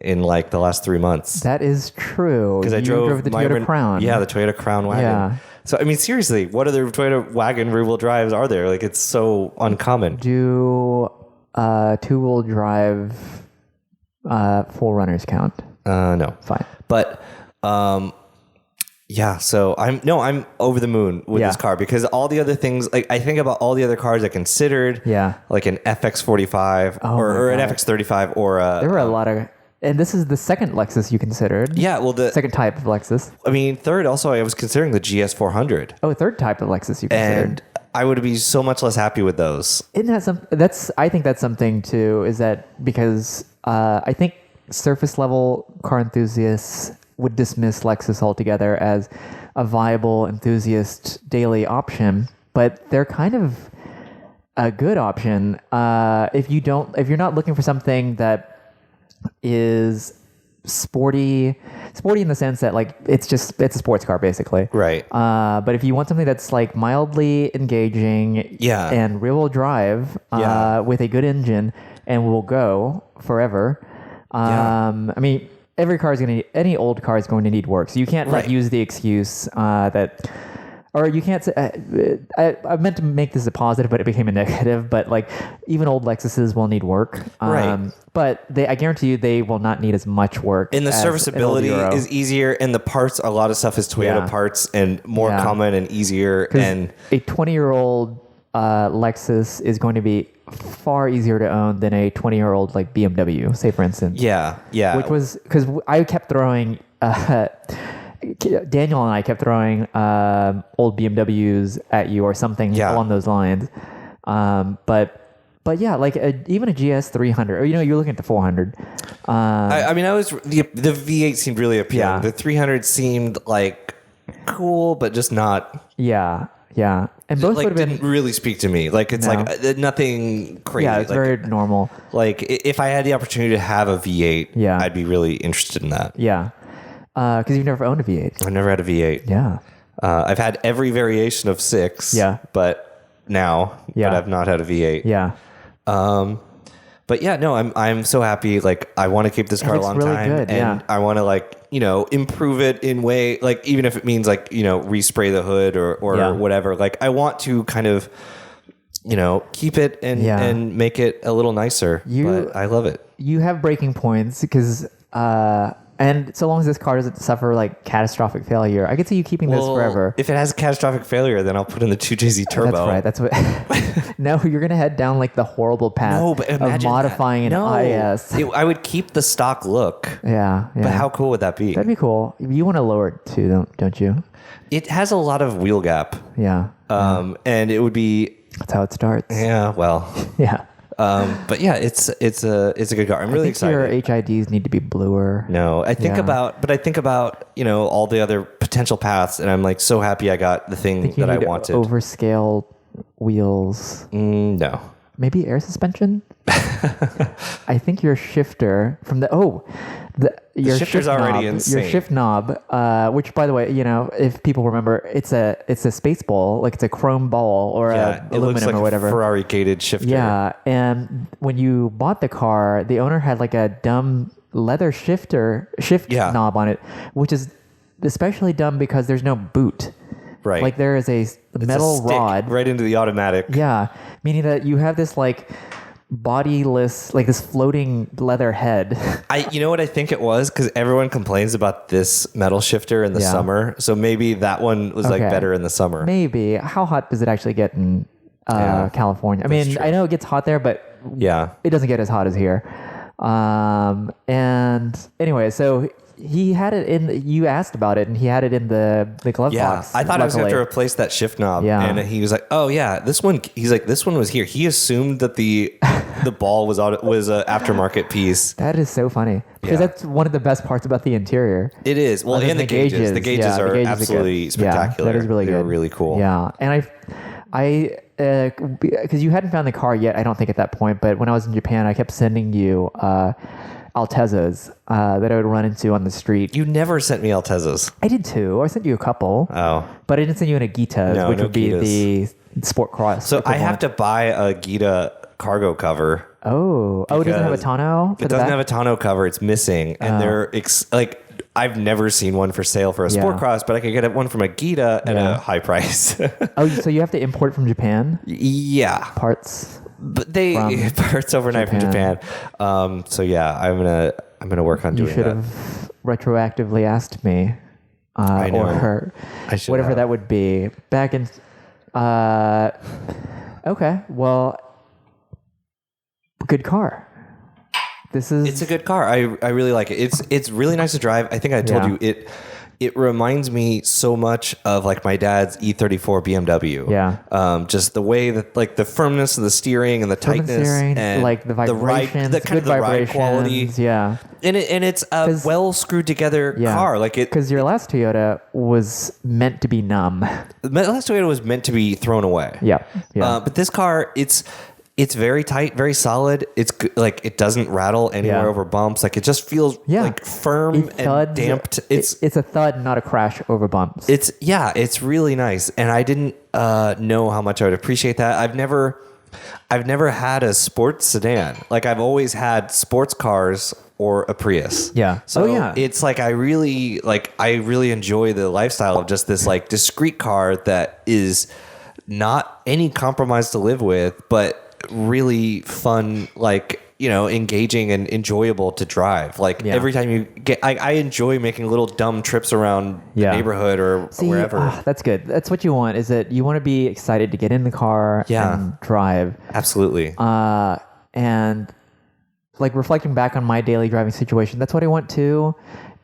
in like the last 3 months. That is true. Because I drove the Toyota Crown. Yeah, the Toyota Crown wagon. Yeah. So, I mean, seriously, what other Toyota wagon rear-wheel drives are there? Like, it's so uncommon. Do 2-wheel drive 4Runners count? No. Fine. But so I'm over the moon with this car because all the other things, like I think about all the other cars I considered, like an FX45 or an FX35 or there were a lot of, and this is the second Lexus you considered. Yeah, well, the second type of Lexus. I mean, third also I was considering the GS400. Oh, third type of Lexus you considered. And I would be so much less happy with those. Isn't that I think that's something too, is that because I think surface level car enthusiasts would dismiss Lexus altogether as a viable enthusiast daily option, but they're kind of a good option if you're not looking for something that is sporty in the sense that like it's a sports car basically, right? But if you want something that's like mildly engaging, and rear wheel drive, with a good engine and will go forever. I mean, any old car is going to need work, so you can't use the excuse that. Or you can't say, I meant to make this a positive, but it became a negative. But like, even old Lexuses will need work. Right. But I guarantee you, they will not need as much work. And the serviceability is easier, and the parts, a lot of stuff is Toyota parts and more common and easier. And a 20-year-old Lexus is going to be far easier to own than a 20-year-old like BMW, say for instance. Yeah. Which was because I kept throwing. Daniel and I kept throwing old BMWs at you or something along those lines. But yeah, like even a GS 300, or you're looking at the 400. I mean, the V8 seemed really appealing. Yeah. The 300 seemed like cool, but just not. Yeah. And both like would have didn't been really speak to me. Like it's No. like nothing crazy. Yeah, it's like, very normal. Like if I had the opportunity to have a V8, Yeah. I'd be really interested in that. Yeah. Because you've never owned a V8. I've never had a V8. Yeah. I've had every variation of 6. Yeah. But I've not had a V8. Yeah. But yeah, no, I'm so happy. Like I want to keep this car a looks long really time, good, and I want to improve it in way, like even if it means like respray the hood or whatever. Like I want to kind of keep it and make it a little nicer. But I love it. You have breaking points because and so long as this car doesn't suffer like catastrophic failure, I could see you keeping this forever. If it has a catastrophic failure, then I'll put in the 2JZ turbo. That's right. That's what. No, you're gonna head down like the horrible path of modifying an IS. I would keep the stock look. Yeah. But how cool would that be? That'd be cool. You want to lower it too, don't you? It has a lot of wheel gap. Yeah. And it would be. That's how it starts. Yeah. Well. Yeah. But yeah, it's a good car. I'm really excited. Your HIDs need to be bluer. No, I think about all the other potential paths, and I'm like so happy I got the thing that I wanted. Overscale wheels. No. Maybe air suspension. I think your shifter from your shifter's already insane. Your shift knob, which by the way, if people remember, it's a space ball, like it's a chrome ball or aluminum or whatever. A Ferrari gated shifter. Yeah, and when you bought the car, the owner had like a dumb leather shift knob on it, which is especially dumb because there's no boot. Right. Like there is a metal rod right into the automatic. Yeah, meaning that you have this like bodiless, like this floating leather head. You know what I think it was? Because everyone complains about this metal shifter in the summer. So maybe that one was like better in the summer. Maybe. How hot does it actually get in California? I mean, true. I know it gets hot there, but it doesn't get as hot as here. And anyway, so he had it in. You asked about it, and he had it in the glove box. I thought I was going to replace that shift knob, and he was like, "Oh yeah, this one." He's like, "This one was here." He assumed that the ball was an aftermarket piece. That is so funny because that's one of the best parts about the interior. It is. Well, and the gauges. The gauges are absolutely spectacular. That is really good. They're really cool. Yeah, and I because you hadn't found the car yet, I don't think at that point. But when I was in Japan, I kept sending you Altezas that I would run into on the street. You never sent me Altezas. I did too. I sent you a couple. Oh. But I didn't send you an Agita, which would be the Sportcross. So I have to buy a Agita cargo cover. Oh, it doesn't have a tonneau? It doesn't have a tonneau cover. It's missing. And they're I've never seen one for sale for a Sportcross, but I could get one from Agita at a high price. Oh, so you have to import from Japan? Yeah. Parts. But parts overnight from Japan. So yeah, I'm gonna work on doing that. You should have retroactively asked me, I know. or whatever that would be back in. Okay, well, good car. It's a good car. I really like it. It's really nice to drive. I think I told you it reminds me so much of like my dad's E34 BMW. Yeah. Just the way that like the firmness of the steering and the tightness and like the vibrations, the kind of the ride quality. Yeah. And it's a well screwed together car. Like because your last Toyota was meant to be numb. The last Toyota was meant to be thrown away. Yeah. But this car, it's very tight, very solid. It's like it doesn't rattle anywhere over bumps. Like it just feels like firm and damped. It's a thud, not a crash over bumps. It's really nice. And I didn't know how much I would appreciate that. I've never had a sports sedan. Like I've always had sports cars or a Prius. Yeah. So it's like I really enjoy the lifestyle of just this like discreet car that is not any compromise to live with, but really fun, like, engaging and enjoyable to drive. Like every time you get, I enjoy making little dumb trips around the neighborhood or wherever. That's good. That's what you want, is that you want to be excited to get in the car and drive. Absolutely. And like reflecting back on my daily driving situation, that's what I want too.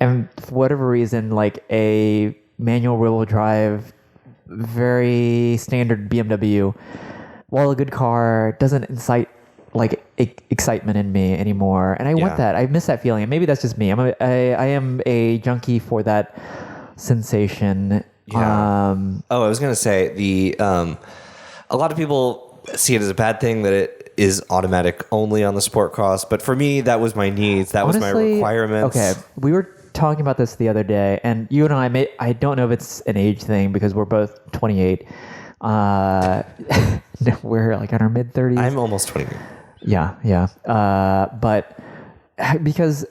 And for whatever reason, like a manual rear-wheel drive, very standard BMW, while a good car, doesn't incite like excitement in me anymore, and I want that. I miss that feeling, and maybe that's just me. I am a junkie for that sensation. Yeah. I was gonna say a lot of people see it as a bad thing that it is automatic only on the sport cross, but for me, that was my needs. That was my requirements. Okay, we were talking about this the other day, and you and I don't know if it's an age thing because we're both 28. We're like in our mid 30s. I'm almost 20. Yeah. But because,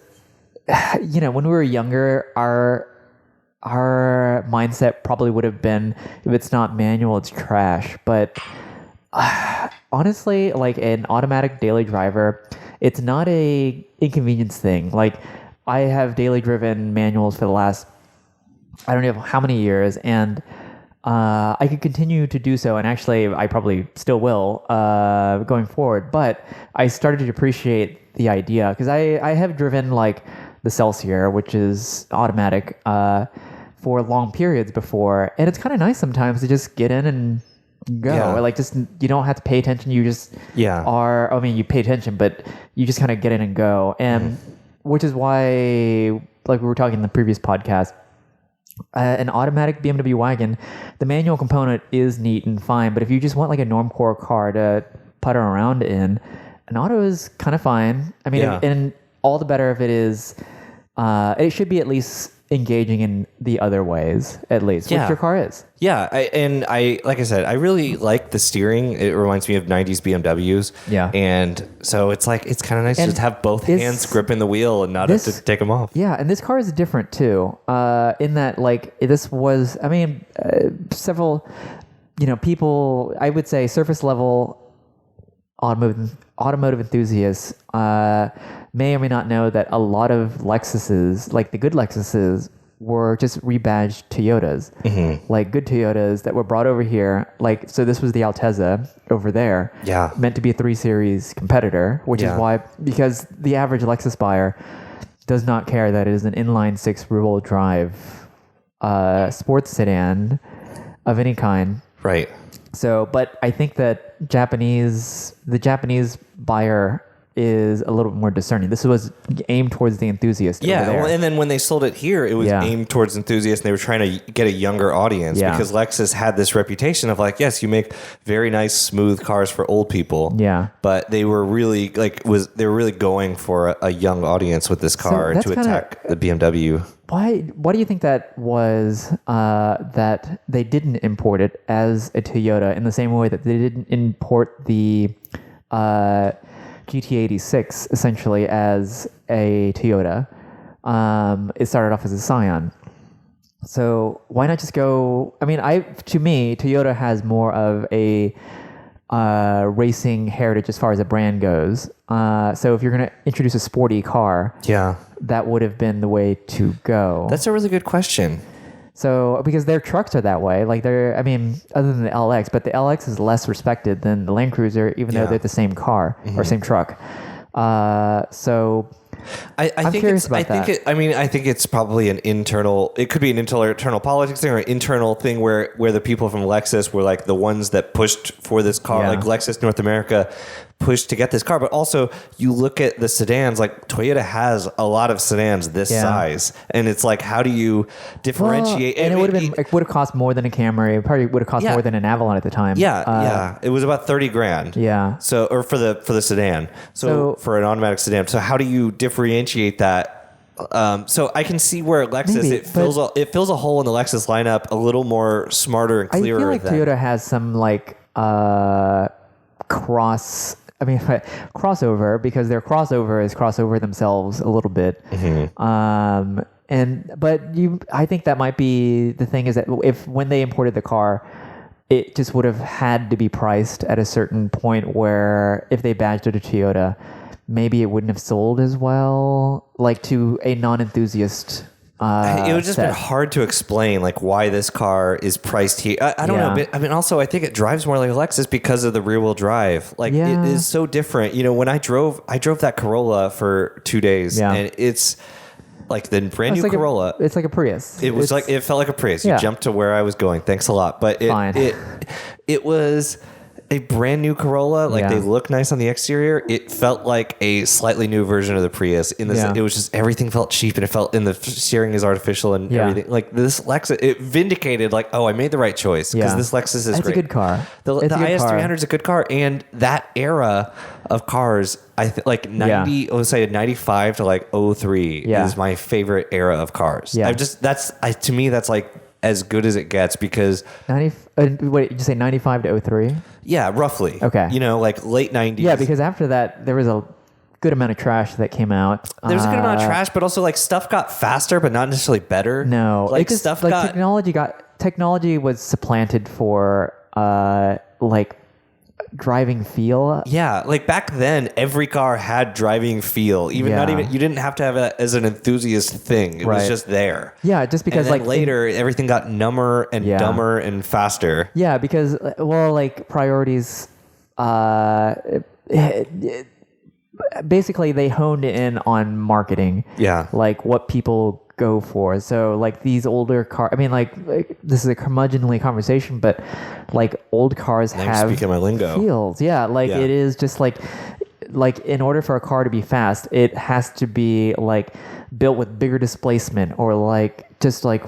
when we were younger, our mindset probably would have been, if it's not manual, it's trash. But honestly, like an automatic daily driver, it's not a inconvenience thing. Like I have daily driven manuals for the last, I don't know how many years, and I could continue to do so, and actually I probably still will going forward. But I started to appreciate the idea because I have driven like the Celsior, which is automatic, for long periods before, and it's kind of nice sometimes to just get in and go. Yeah. Or like just you don't have to pay attention. You just are. I mean, you pay attention, but you just kind of get in and go, and which is why, like we were talking in the previous podcast. An automatic BMW wagon, the manual component is neat and fine, but if you just want like a normcore car to putter around in, an auto is kind of fine. I mean, and all the better if it is, it should be at least engaging in the other ways, at least, which your car is. Yeah, like I said, I really like the steering. It reminds me of 90s BMWs. Yeah. And so it's kind of nice to just have both hands gripping the wheel and not have to take them off. Yeah, and this car is different too, in that like this was, I mean, several, people, I would say surface level automotive enthusiasts may or may not know that a lot of Lexuses, like the good Lexuses, were just rebadged Toyotas, like good Toyotas that were brought over here. Like, so this was the Altezza over there, meant to be a 3 Series competitor, which is why, because the average Lexus buyer does not care that it is an inline 6 rear-wheel drive sports sedan of any kind. Right. So, but I think that the Japanese buyer is a little bit more discerning. This was aimed towards the enthusiast. Yeah, over there. well, and then when they sold it here, it was aimed towards enthusiasts, and they were trying to get a younger audience because Lexus had this reputation of like, yes, you make very nice, smooth cars for old people. Yeah, but they were really they were really going for a young audience with this car to attack the BMW. Why do you think that was, that they didn't import it as a Toyota in the same way that they didn't import the GT86 essentially as a Toyota? It started off as a Scion. So why not just go? I mean, to me, Toyota has more of a racing heritage as far as a brand goes. So if you're going to introduce a sporty car, that would have been the way to go. That's a really good question. So, because their trucks are that way, like other than the LX, but the LX is less respected than the Land Cruiser, even though they're the same car or same truck. So I'm curious about that. I think it's probably it could be an internal politics thing or an internal thing where the people from Lexus were like the ones that pushed for this car, like Lexus North America pushed to get this car. But also you look at the sedans, like Toyota has a lot of sedans this size, and it's like, how do you differentiate? And it would have cost more than a Camry. It probably would have cost more than an Avalon at the time. It was about $30,000. Yeah. So, or for the sedan. So for an automatic sedan. So how do you differentiate that? So I can see where Lexus it fills a hole in the Lexus lineup a little more smarter and clearer. I feel like Toyota has some like crossover, because their crossover is crossover themselves a little bit. I think that might be the thing, is that when they imported the car, it just would have had to be priced at a certain point where if they badged it a Toyota, maybe it wouldn't have sold as well, like to a non-enthusiast. It would just been hard to explain like why this car is priced here. I don't know, but I mean, also I think it drives more like a Lexus because of the rear wheel drive. Like it is so different. When I drove that Corolla for 2 days, and it's like the brand new Corolla. It's like a Prius. It felt like a Prius. You jumped to where I was going. Thanks a lot. But it was a brand new Corolla. Like they look nice on the exterior. It felt like a slightly new version of the Prius. In this, it was just everything felt cheap, and it felt the steering is artificial and everything. Like this Lexus, it vindicated like, oh, I made the right choice because this Lexus is great. It's a good car. The IS300 is a good car, and that era of cars, I think like 90, let's say 95 to like 03 is my favorite era of cars. Yeah. To me that's like as good as it gets because 90. Wait, did you say 95 to 03? Yeah, roughly. Okay. You know, like late 90s. Yeah, because after that there was a good amount of trash that came out. There's a good amount of trash, but also like stuff got faster, but not necessarily better. No, like stuff like technology was supplanted for like driving feel. Yeah, like back then every car had driving feel. You didn't have to have it as an enthusiast thing. It was just there. Yeah, just because and then later everything got number and dumber and faster. Yeah, because like priorities basically they honed in on marketing. Yeah. Like what people go for. So like these older cars, I mean like this is a curmudgeonly conversation, but like old cars have speaking my lingo. Feels. Yeah. Like it is just like in order for a car to be fast, it has to be like built with bigger displacement or like just like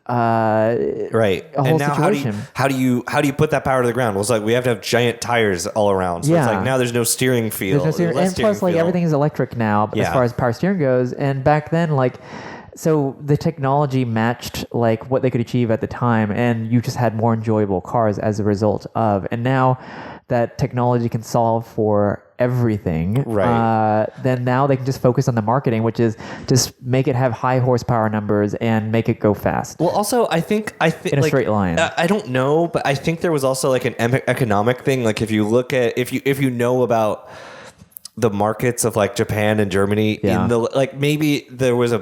right. A whole and now situation. How do you put that power to the ground? Well, it's like we have to have giant tires all around. So it's like now there's no steering feel. And plus like everything is electric now as far as power steering goes. And back then like so the technology matched like what they could achieve at the time, and you just had more enjoyable cars as a result of. And now that technology can solve for everything, right? Then now they can just focus on the marketing, which is just make it have high horsepower numbers and make it go fast. Well, also I think in a straight line. I don't know, but I think there was also like an economic thing. Like if you look at if you know about the markets of like Japan and Germany in the like maybe there was a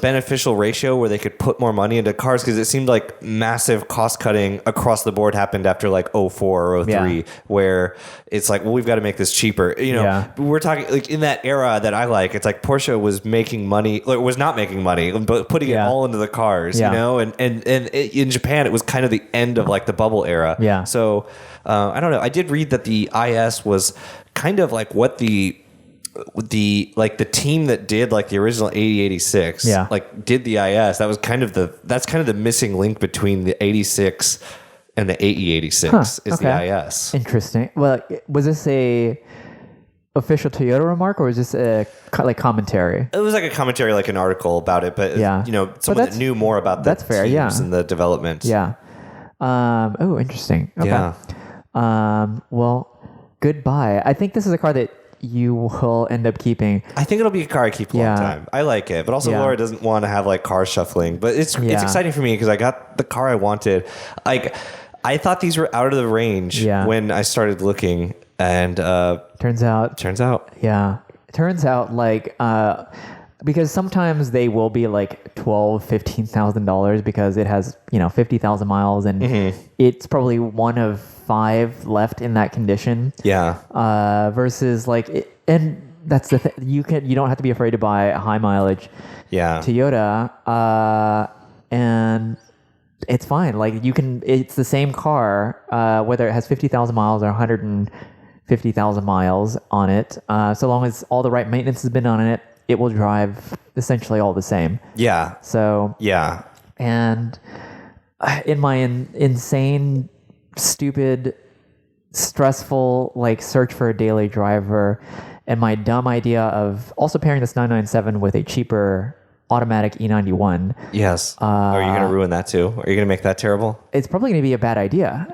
beneficial ratio where they could put more money into cars because it seemed like massive cost cutting across the board happened after like 04 or 03 where it's like, well, we've got to make this cheaper. You know, we're talking like in that era that I like, it's like Porsche was making money, like was not making money, but putting it all into the cars, you know, and in Japan, it was kind of the end of like the bubble era. Yeah. So I don't know. I did read that the IS was kind of like what the team that did like the original 8086 like did the IS. That was kind of the missing link between the 86 and the 8086 the IS. Interesting. Well, was this a official Toyota remark or was this a like commentary? It was like a commentary, like an article about it, but you know, someone that knew more about the teams and the development. Yeah. Oh, interesting. Okay. Yeah. Well, goodbye. I think this is a car that you will end up keeping. I think it'll be a car I keep a long time. I like it, but also Laura doesn't want to have like car shuffling. But it's exciting for me because I got the car I wanted. Like I thought these were out of the range when I started looking, and turns out, like because sometimes they will be like $12,000-$15,000 because it has 50,000 miles and it's probably one of 5 left in that condition. Yeah. Versus like, and that's the thing. You don't have to be afraid to buy a high mileage Toyota, and it's fine. Like it's the same car, whether it has 50,000 miles or 150,000 miles on it. So long as all the right maintenance has been on it, it will drive essentially all the same. Yeah. So and in my insane, stupid, stressful like search for a daily driver, and my dumb idea of also pairing this 997 with a cheaper automatic E91. Yes. Are you going to ruin that too? Are you going to make that terrible? It's probably going to be a bad idea.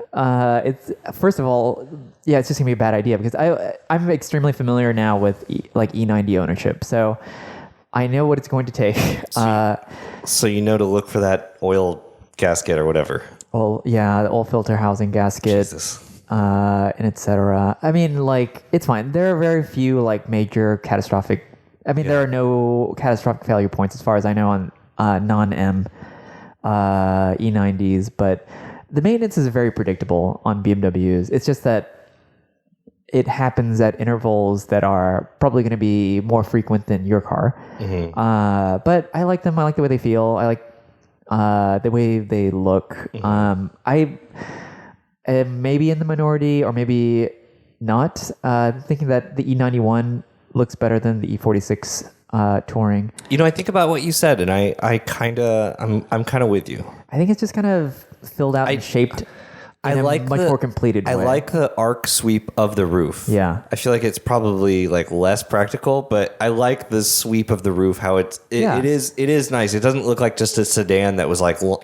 It's first of all, it's just going to be a bad idea because I'm extremely familiar now with E90 ownership, so I know what it's going to take. So you know to look for that oil gasket or whatever. Well, yeah, the oil filter housing gasket. Jesus. And etc. I mean, like it's fine. There are very few like major catastrophic. I mean, there are no catastrophic failure points as far as I know on non-M E90s, but the maintenance is very predictable on BMWs. It's just that it happens at intervals that are probably going to be more frequent than your car. But I like them. I like the way they feel. I like the way they look. maybe in the minority or maybe not. Thinking that the E91 looks better than the E46 Touring. I think about what you said, and I'm kind of with you. I think it's just kind of filled out and shaped. I like much more completed way. I like the arc sweep of the roof. Yeah, I feel like it's probably like less practical, but I like the sweep of the roof. How it is nice. It doesn't look like just a sedan that was like long,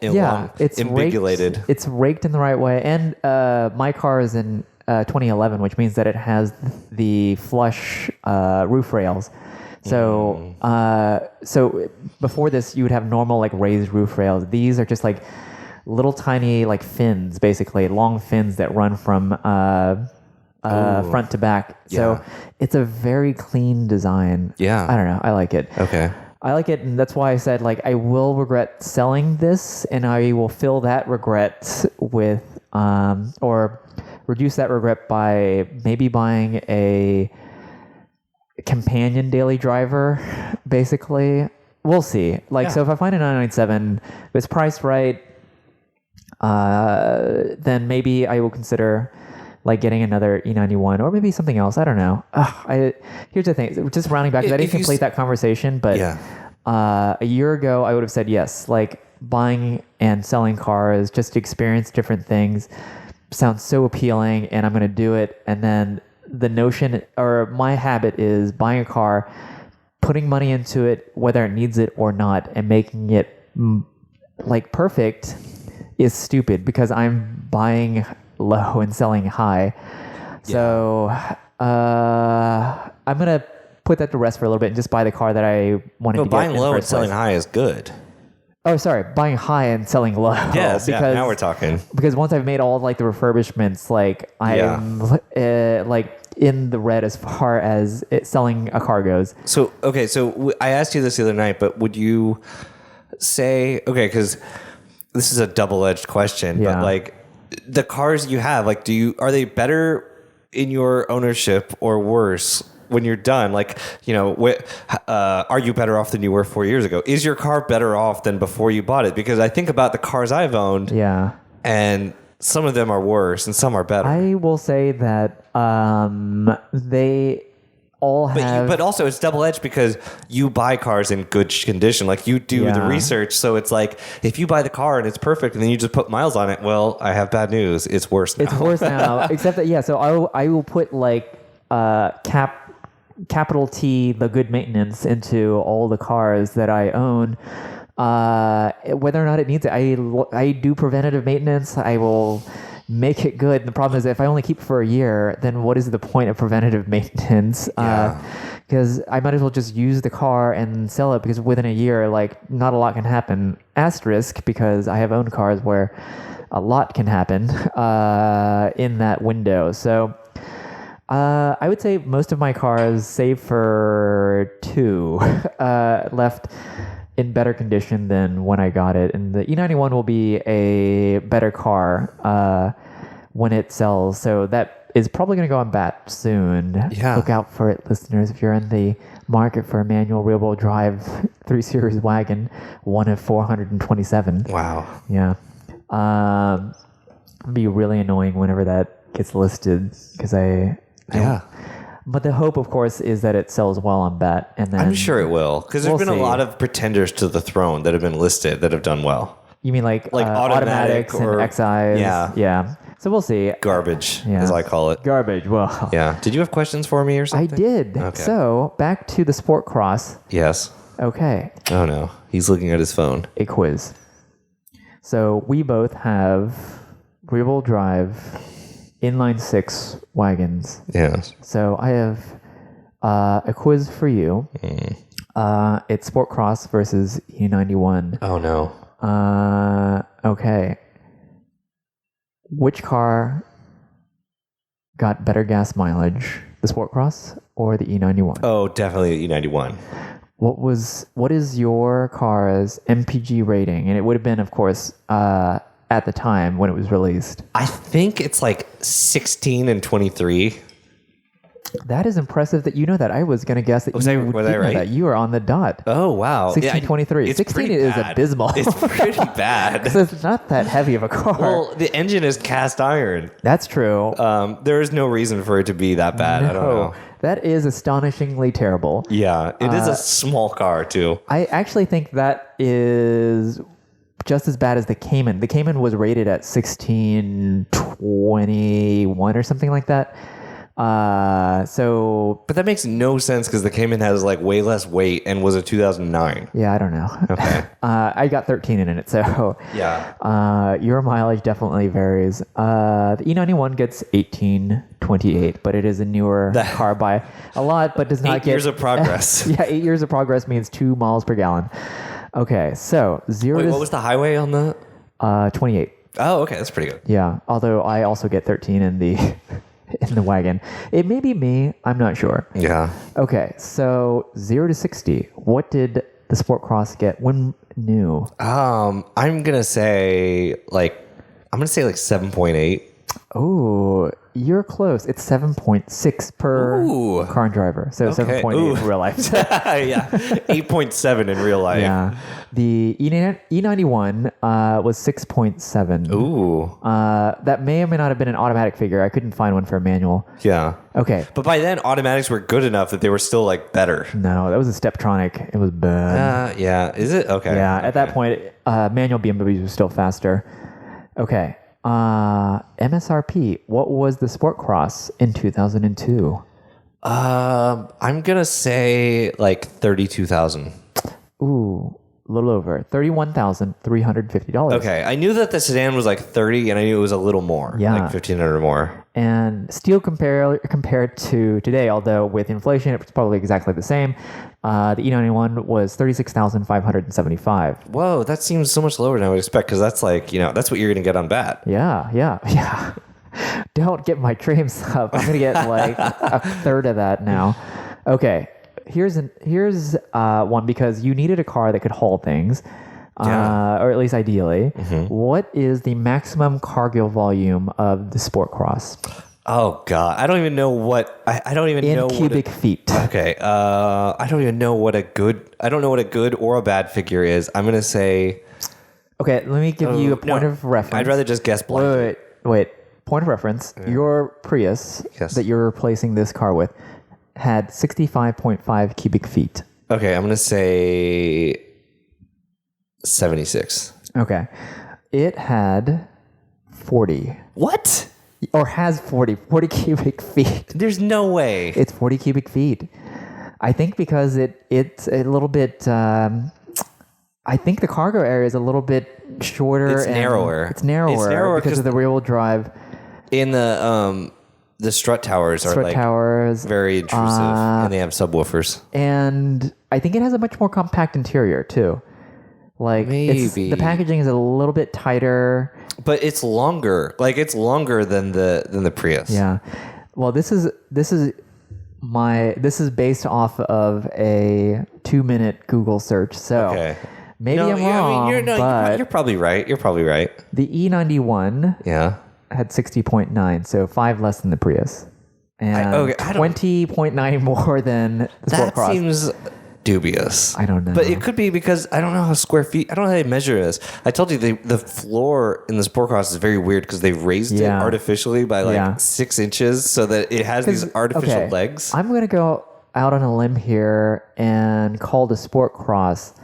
it's ambigulated. It's raked in the right way, and my car is in 2011, which means that it has the flush roof rails. So, so before this, you would have normal like raised roof rails. These are just like little tiny like fins, basically long fins that run from front to back. So it's a very clean design. Yeah, I don't know. I like it. Okay. I like it, and that's why I said like I will regret selling this, and I will fill that regret with or reduce that regret by maybe buying a companion daily driver, basically. We'll see. So if I find a 997, if it's priced right, then maybe I will consider like getting another E91 or maybe something else. I don't know. Here's the thing. Just rounding back, because I didn't complete that conversation, but a year ago I would have said yes. Like buying and selling cars just to experience different things sounds so appealing, and I'm going to do it. And then the notion or my habit is buying a car, putting money into it, whether it needs it or not, and making it like perfect is stupid because I'm buying low and selling high. So I'm going to put that to rest for a little bit and just buy the car that I wanted to get. But buying low and selling high is good. Oh, sorry, buying high and selling low. Yes, because, now we're talking. Because once I've made all like the refurbishments, like I'm like in the red as far as selling a car goes. So I asked you this the other night, but would you say because this is a double-edged question, but like the cars you have, like are they better in your ownership or worse when you're done? Like, are you better off than you were 4 years ago? Is your car better off than before you bought it? Because I think about the cars I've owned, and some of them are worse and some are better. I will say that they all have... But also it's double-edged because you buy cars in good condition. Like you do the research. So it's like if you buy the car and it's perfect and then you just put miles on it, well, I have bad news. It's worse now. It's worse now. Except that, so I will put like capital T, the good maintenance, into all the cars that I own. Whether or not it needs it, I do preventative maintenance. I will make it good. And the problem is if I only keep it for a year, then what is the point of preventative maintenance? Because I might as well just use the car and sell it, because within a year, like not a lot can happen. Asterisk, because I have owned cars where a lot can happen in that window. So I would say most of my cars, save for two, left in better condition than when I got it. And the E91 will be a better car when it sells. So that is probably going to go on bat soon. Yeah. Look out for it, listeners. If you're in the market for a manual rear-wheel drive 3 Series wagon, one of 427. Wow. Yeah. It'll be really annoying whenever that gets listed, because but the hope, of course, is that it sells well on bat, and then I'm sure it will, because there's been a lot of pretenders to the throne that have been listed that have done well. You mean like automatics and XIs? Yeah. So we'll see. Garbage, as I call it. Garbage. Well. Yeah. Did you have questions for me or something? I did. Okay. So back to the Sportcross. Yes. Okay. Oh no, he's looking at his phone. A quiz. So we both have rear-wheel drive inline six wagons. Yes. So I have a quiz for you. It's Sportcross versus E91. Oh no. Okay. Which car got better gas mileage, the Sportcross or the E91? Oh, definitely the E91. What is your car's MPG rating? And it would have been, of course, at the time when it was released. I think it's like 16 and 23. That is impressive that you know that. I was going to guess that was I right? That. You were on the dot. Oh, wow. 1623. It's 16 is abysmal. It's pretty bad. So it's not that heavy of a car. Well, the engine is cast iron. That's true. There is no reason for it to be that bad. No, I don't know. That is astonishingly terrible. Yeah, it is a small car, too. I actually think that is just as bad as the Cayman. The Cayman was rated at 1621 or something like that. But that makes no sense because the Cayman has like way less weight and was a 2009. Yeah, I don't know. Okay. I got 13 in it, so yeah. Your mileage definitely varies. The E91 gets 1828, but it is a newer car by a lot, but does not get 8 years of progress. Yeah, 8 years of progress means 2 miles per gallon. Okay, so what was the highway on that? 28. Oh, okay, that's pretty good. Yeah, although I also get 13 in the in the wagon. It may be me. I'm not sure. Yeah. Okay, so 0 to 60. What did the Sport Cross get when new? I'm gonna say like 7.8. Oh, you're close. It's 7.6 per car and driver. So 7.8 in real life. Yeah, 8.7 in real life. Yeah. The E91 was 6.7. Ooh. That may or may not have been an automatic figure. I couldn't find one for a manual. Yeah. Okay. But by then, automatics were good enough that they were still like better. No, that was a Steptronic. It was bad. Yeah. Is it? Okay. Yeah. Okay. At that point, manual BMWs were still faster. Okay. MSRP. What was the Sport Cross in 2002? I'm gonna say like $32,000. Ooh, a little over $31,350. Okay, I knew that the sedan was like 30, and I knew it was a little more, yeah, like 1,500 more. And still compared to today, although with inflation, it's probably exactly the same. The E91 was $36,575. Whoa, that seems so much lower than I would expect because that's like, that's what you're going to get on bat. Yeah. Don't get my dreams up. I'm going to get like a third of that now. Okay, here's one because you needed a car that could haul things, or at least ideally. Mm-hmm. What is the maximum cargo volume of the Sport Cross? Oh God, I don't even know what I don't even know cubic feet. Okay, I don't even know what a good or a bad figure is. I'm gonna say. Okay, let me give you a point of reference. I'd rather just guess blank. Wait. Point of reference. Yeah. Your Prius that you're replacing this car with had 65.5 cubic feet. Okay, I'm gonna say 76. Okay, it had 40. What? Or has 40 cubic feet. There's no way. It's 40 cubic feet. I think because it's a little bit, I think the cargo area is a little bit shorter. It's narrower. It's narrower because of the rear-wheel drive. In the strut towers are very intrusive, and they have subwoofers. And I think it has a much more compact interior too. Like the packaging is a little bit tighter, but it's longer. Like it's longer than the Prius. Yeah. Well, this is based off of a 2-minute Google search. So maybe I'm wrong. You're probably right. The E91 had 60.9, so 5 less than the Prius, and 20.9 more than the Sport Cross. That seems dubious. I don't know. But it could be because I don't know how square feet, I don't know how they measure this. I told you the floor in the Sport Cross is very weird because they've raised it artificially by 6 inches so that it has these artificial legs. I'm going to go out on a limb here and call the Sport Cross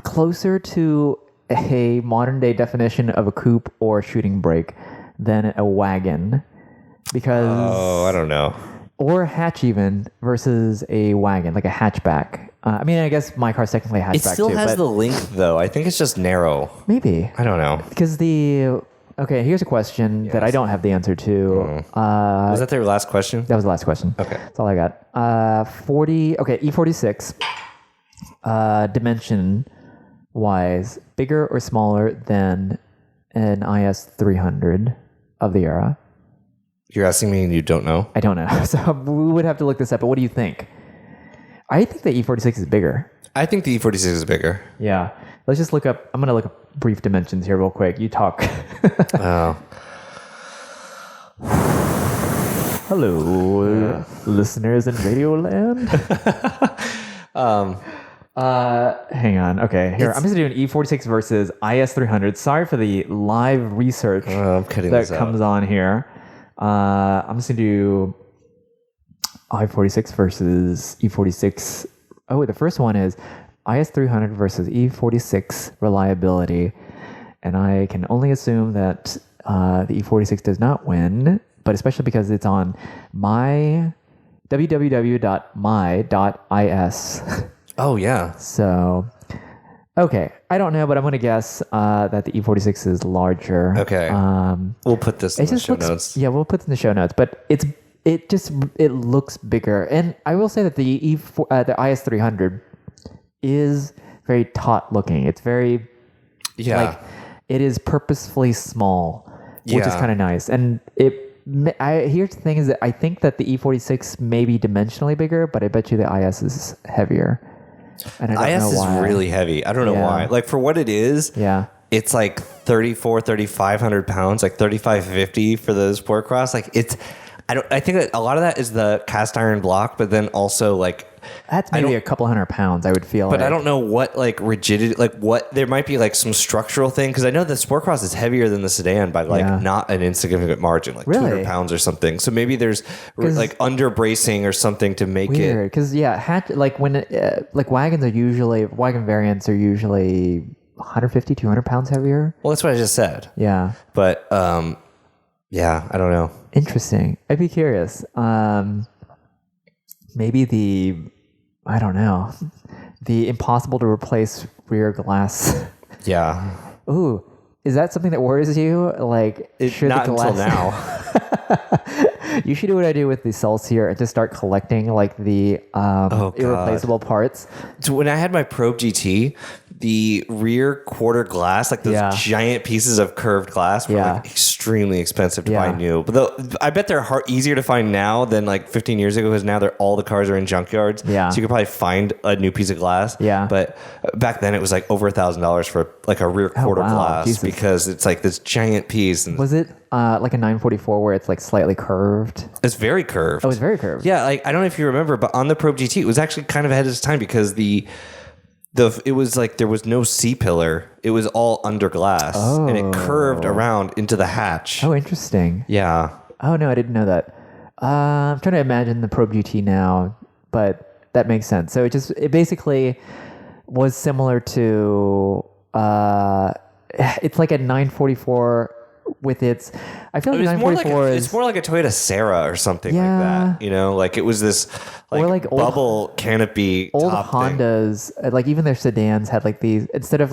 closer to a modern day definition of a coupe or shooting brake than a wagon. Because I don't know. Or a hatch even versus a wagon, like a hatchback. I mean, I guess my car's technically a hatchback too. It still has the length, though. I think it's just narrow. Maybe. I don't know. Because okay, here's a question that I don't have the answer to. Was that their last question? That was the last question. Okay. That's all I got. E46, dimension-wise, bigger or smaller than an IS 300 of the era? You're asking me and you don't know? I don't know. So we would have to look this up, but what do you think? I think the E46 is bigger. I think the E46 is bigger. Yeah. Let's just look up. I'm going to look up brief dimensions here real quick. You talk. Hello, listeners in Radioland. Hang on. Okay, here I'm just doing E46 versus IS300. Sorry for the live research I'm cutting that this out. comes on here. I'm just gonna do I46 versus E46. Oh, the first one is IS300 versus E46 reliability, and I can only assume that the E46 does not win, but especially because it's on my www.my.is. Oh, yeah. So, okay. I don't know, but I'm going to guess that the E46 is larger. Okay. We'll put this in the show notes. Yeah, we'll put it in the show notes, but it looks bigger. And I will say that the IS300 is very taut looking. It's very, like, it is purposefully small, which is kind of nice. And here's the thing is that I think that the E46 may be dimensionally bigger, but I bet you the IS is heavier. And I don't know why. IS is really heavy. I don't know why. Like, for what it is, it's like 3,500 pounds, like 3,550 for the sport cross. Like, I think that a lot of that is the cast iron block, but then also like that's maybe a couple hundred pounds, I would feel. But I don't know what like rigidity, like what there might be like some structural thing, because I know the sport cross is heavier than the sedan by like not an insignificant margin, like 200 pounds or something. So maybe there's like under bracing or something to make it. Weird, because like when like wagon variants are usually 150, 200 pounds heavier. Well, that's what I just said. Yeah, but yeah, I don't know. Interesting. I'd be curious. Maybe I don't know, the impossible to replace rear glass. Yeah. Ooh, is that something that worries you? Like, not the glass... until now. You should do what I do with the Celsior and just start collecting like the irreplaceable parts. So when I had my Probe GT, the rear quarter glass, like those giant pieces of curved glass, were like extremely expensive to buy new. But I bet they're easier to find now than like 15 years ago, because now all the cars are in junkyards. Yeah. So you could probably find a new piece of glass. Yeah. But back then it was like over $1,000 for like a rear quarter glass, because it's like this giant piece. And was it like a 944 where it's like slightly curved? It's very curved. Oh, it's very curved. Yeah. Like, I don't know if you remember, but on the Probe GT, it was actually kind of ahead of its time, because it was like there was no C-pillar. It was all under glass, and it curved around into the hatch. Oh, interesting. Yeah. Oh, no, I didn't know that. I'm trying to imagine the Probe GT now, but that makes sense. So it basically was similar to, it's like a 944 with its, I feel like 944 it's more like a Toyota Sera or something like that. You know, like it was this like bubble canopy old top Hondas, like even their sedans had like these, instead of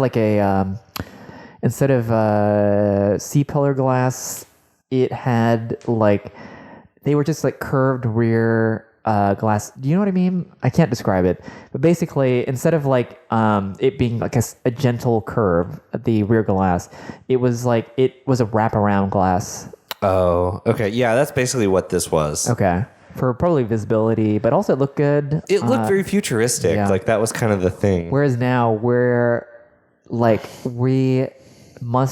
C-pillar glass, it had like, they were just like curved rear glass. Do you know what I mean? I can't describe it, but basically, instead of like it being like a gentle curve at the rear glass, it was a wraparound glass. Oh, okay, yeah, that's basically what this was. Okay, for probably visibility, but also it looked good. It looked very futuristic. Yeah. Like that was kind of the thing. Whereas now we have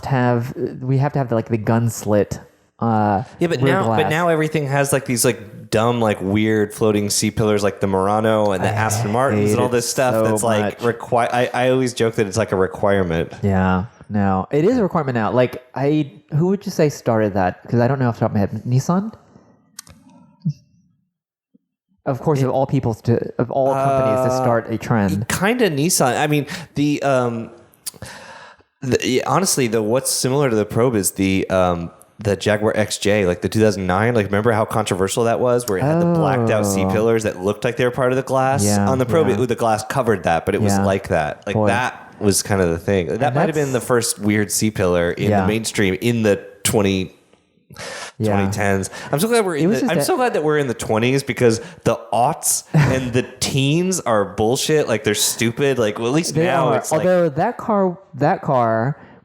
to have like the gun slit. But now everything has like these like dumb, like weird floating C-pillars, like the Murano and the Aston Martins and all this stuff that's like required. I always joke that it's like a requirement. Yeah, no, it is a requirement now. Like who would you say started that? Because I don't know off the top of my head. Nissan? Of course, of all companies to start a trend. Kind of Nissan. I mean, honestly, what's similar to the Probe is the Jaguar XJ, like the 2009, like remember how controversial that was, where it had the blacked out C-pillars that looked like they were part of the glass? On the Probe, the glass covered that, but it was like that. Like that was kind of the thing. That might have been the first weird C-pillar in the mainstream in the 2010s. I'm so glad that we're in the 20s, because the aughts and the teens are bullshit. Like they're stupid. Like, well, at least now it's although that car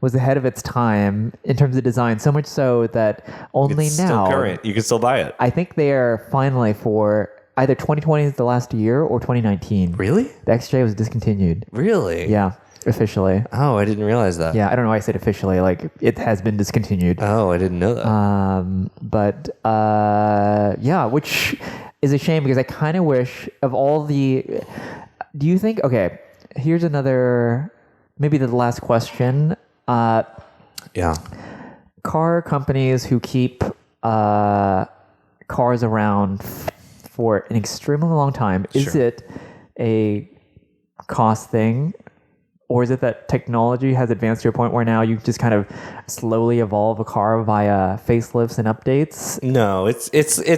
was ahead of its time in terms of design, so much so that only now still current. You can still buy it. I think they are finally for either 2020 is the last year or 2019. Really? The XJ was discontinued. Really? Yeah. officially. Oh, I didn't realize that. Yeah, I don't know why I said officially. Like, it has been discontinued. Oh, I didn't know that. Yeah, which is a shame because I kind of wish of all the... Do you think... Okay, here's another... Maybe the last question. Yeah. Car companies who keep cars around for an extremely long time, is it a cost thing, or is it that technology has advanced to a point where now you just kind of slowly evolve a car via facelifts and updates? No, it's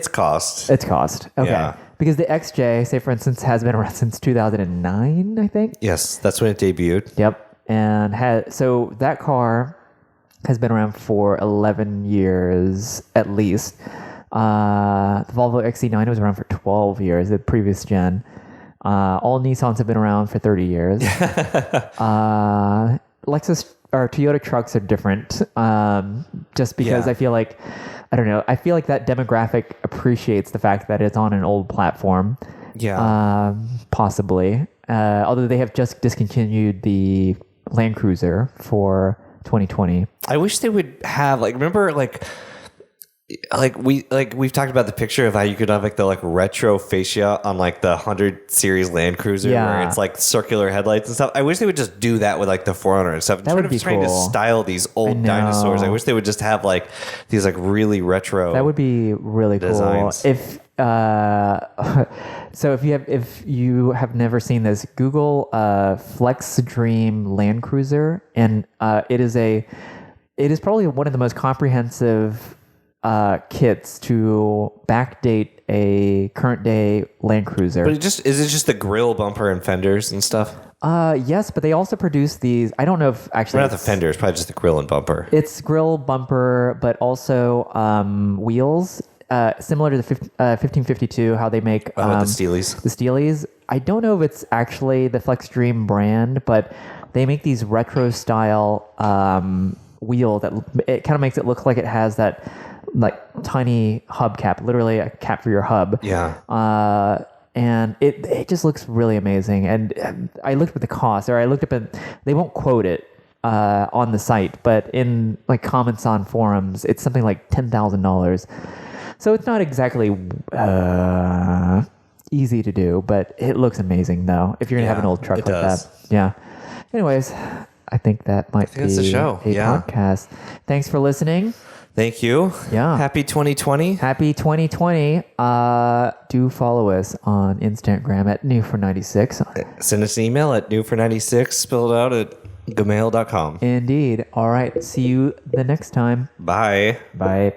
cost. It's cost. Okay. Yeah. Because the XJ, say for instance, has been around since 2009, I think. Yes, that's when it debuted. Yep. And so that car has been around for 11 years at least. The Volvo XC90 was around for 12 years, the previous gen. All Nissans have been around for 30 years. Lexus or Toyota trucks are different, just because I feel like, I don't know, I feel like that demographic appreciates the fact that it's on an old platform. Yeah. Possibly. Although they have just discontinued the Land Cruiser for 2020. I wish they would have, like, remember, we've talked about the picture of how you could have like the retro fascia on like the 100 series Land Cruiser where it's like circular headlights and stuff. I wish they would just do that with like the 400 and stuff. That would be trying cool. to style these old dinosaurs. I wish they would just have like these like really retro. That would be really designs. Cool. So if you have never seen this, Google Flex Dream Land Cruiser, and it is probably one of the most comprehensive kits to backdate a current day Land Cruiser. But is it just the grill, bumper, and fenders and stuff? Yes, but they also produce these. I don't know if actually not the fenders, probably just the grill and bumper. It's grill, bumper, but also wheels. Similar to the 1552, how they make the Steelies. The Steelies. I don't know if it's actually the Flex Dream brand, but they make these retro style wheel that it kind of makes it look like it has that like tiny hubcap, literally a cap for your hub. Yeah. And it just looks really amazing. And I looked at the cost, or I looked up and they won't quote it on the site, but in like comments on forums, it's something like $10,000. So it's not exactly easy to do, but it looks amazing though. If you're gonna have an old truck like that. Yeah. Anyways, I think that might be the show. A podcast. Thanks for listening. Thank you. Yeah. Happy 2020. Happy 2020. Do follow us on Instagram at New496. Send us an email at New496, spelled out at gmail.com. Indeed. All right. See you the next time. Bye. Bye.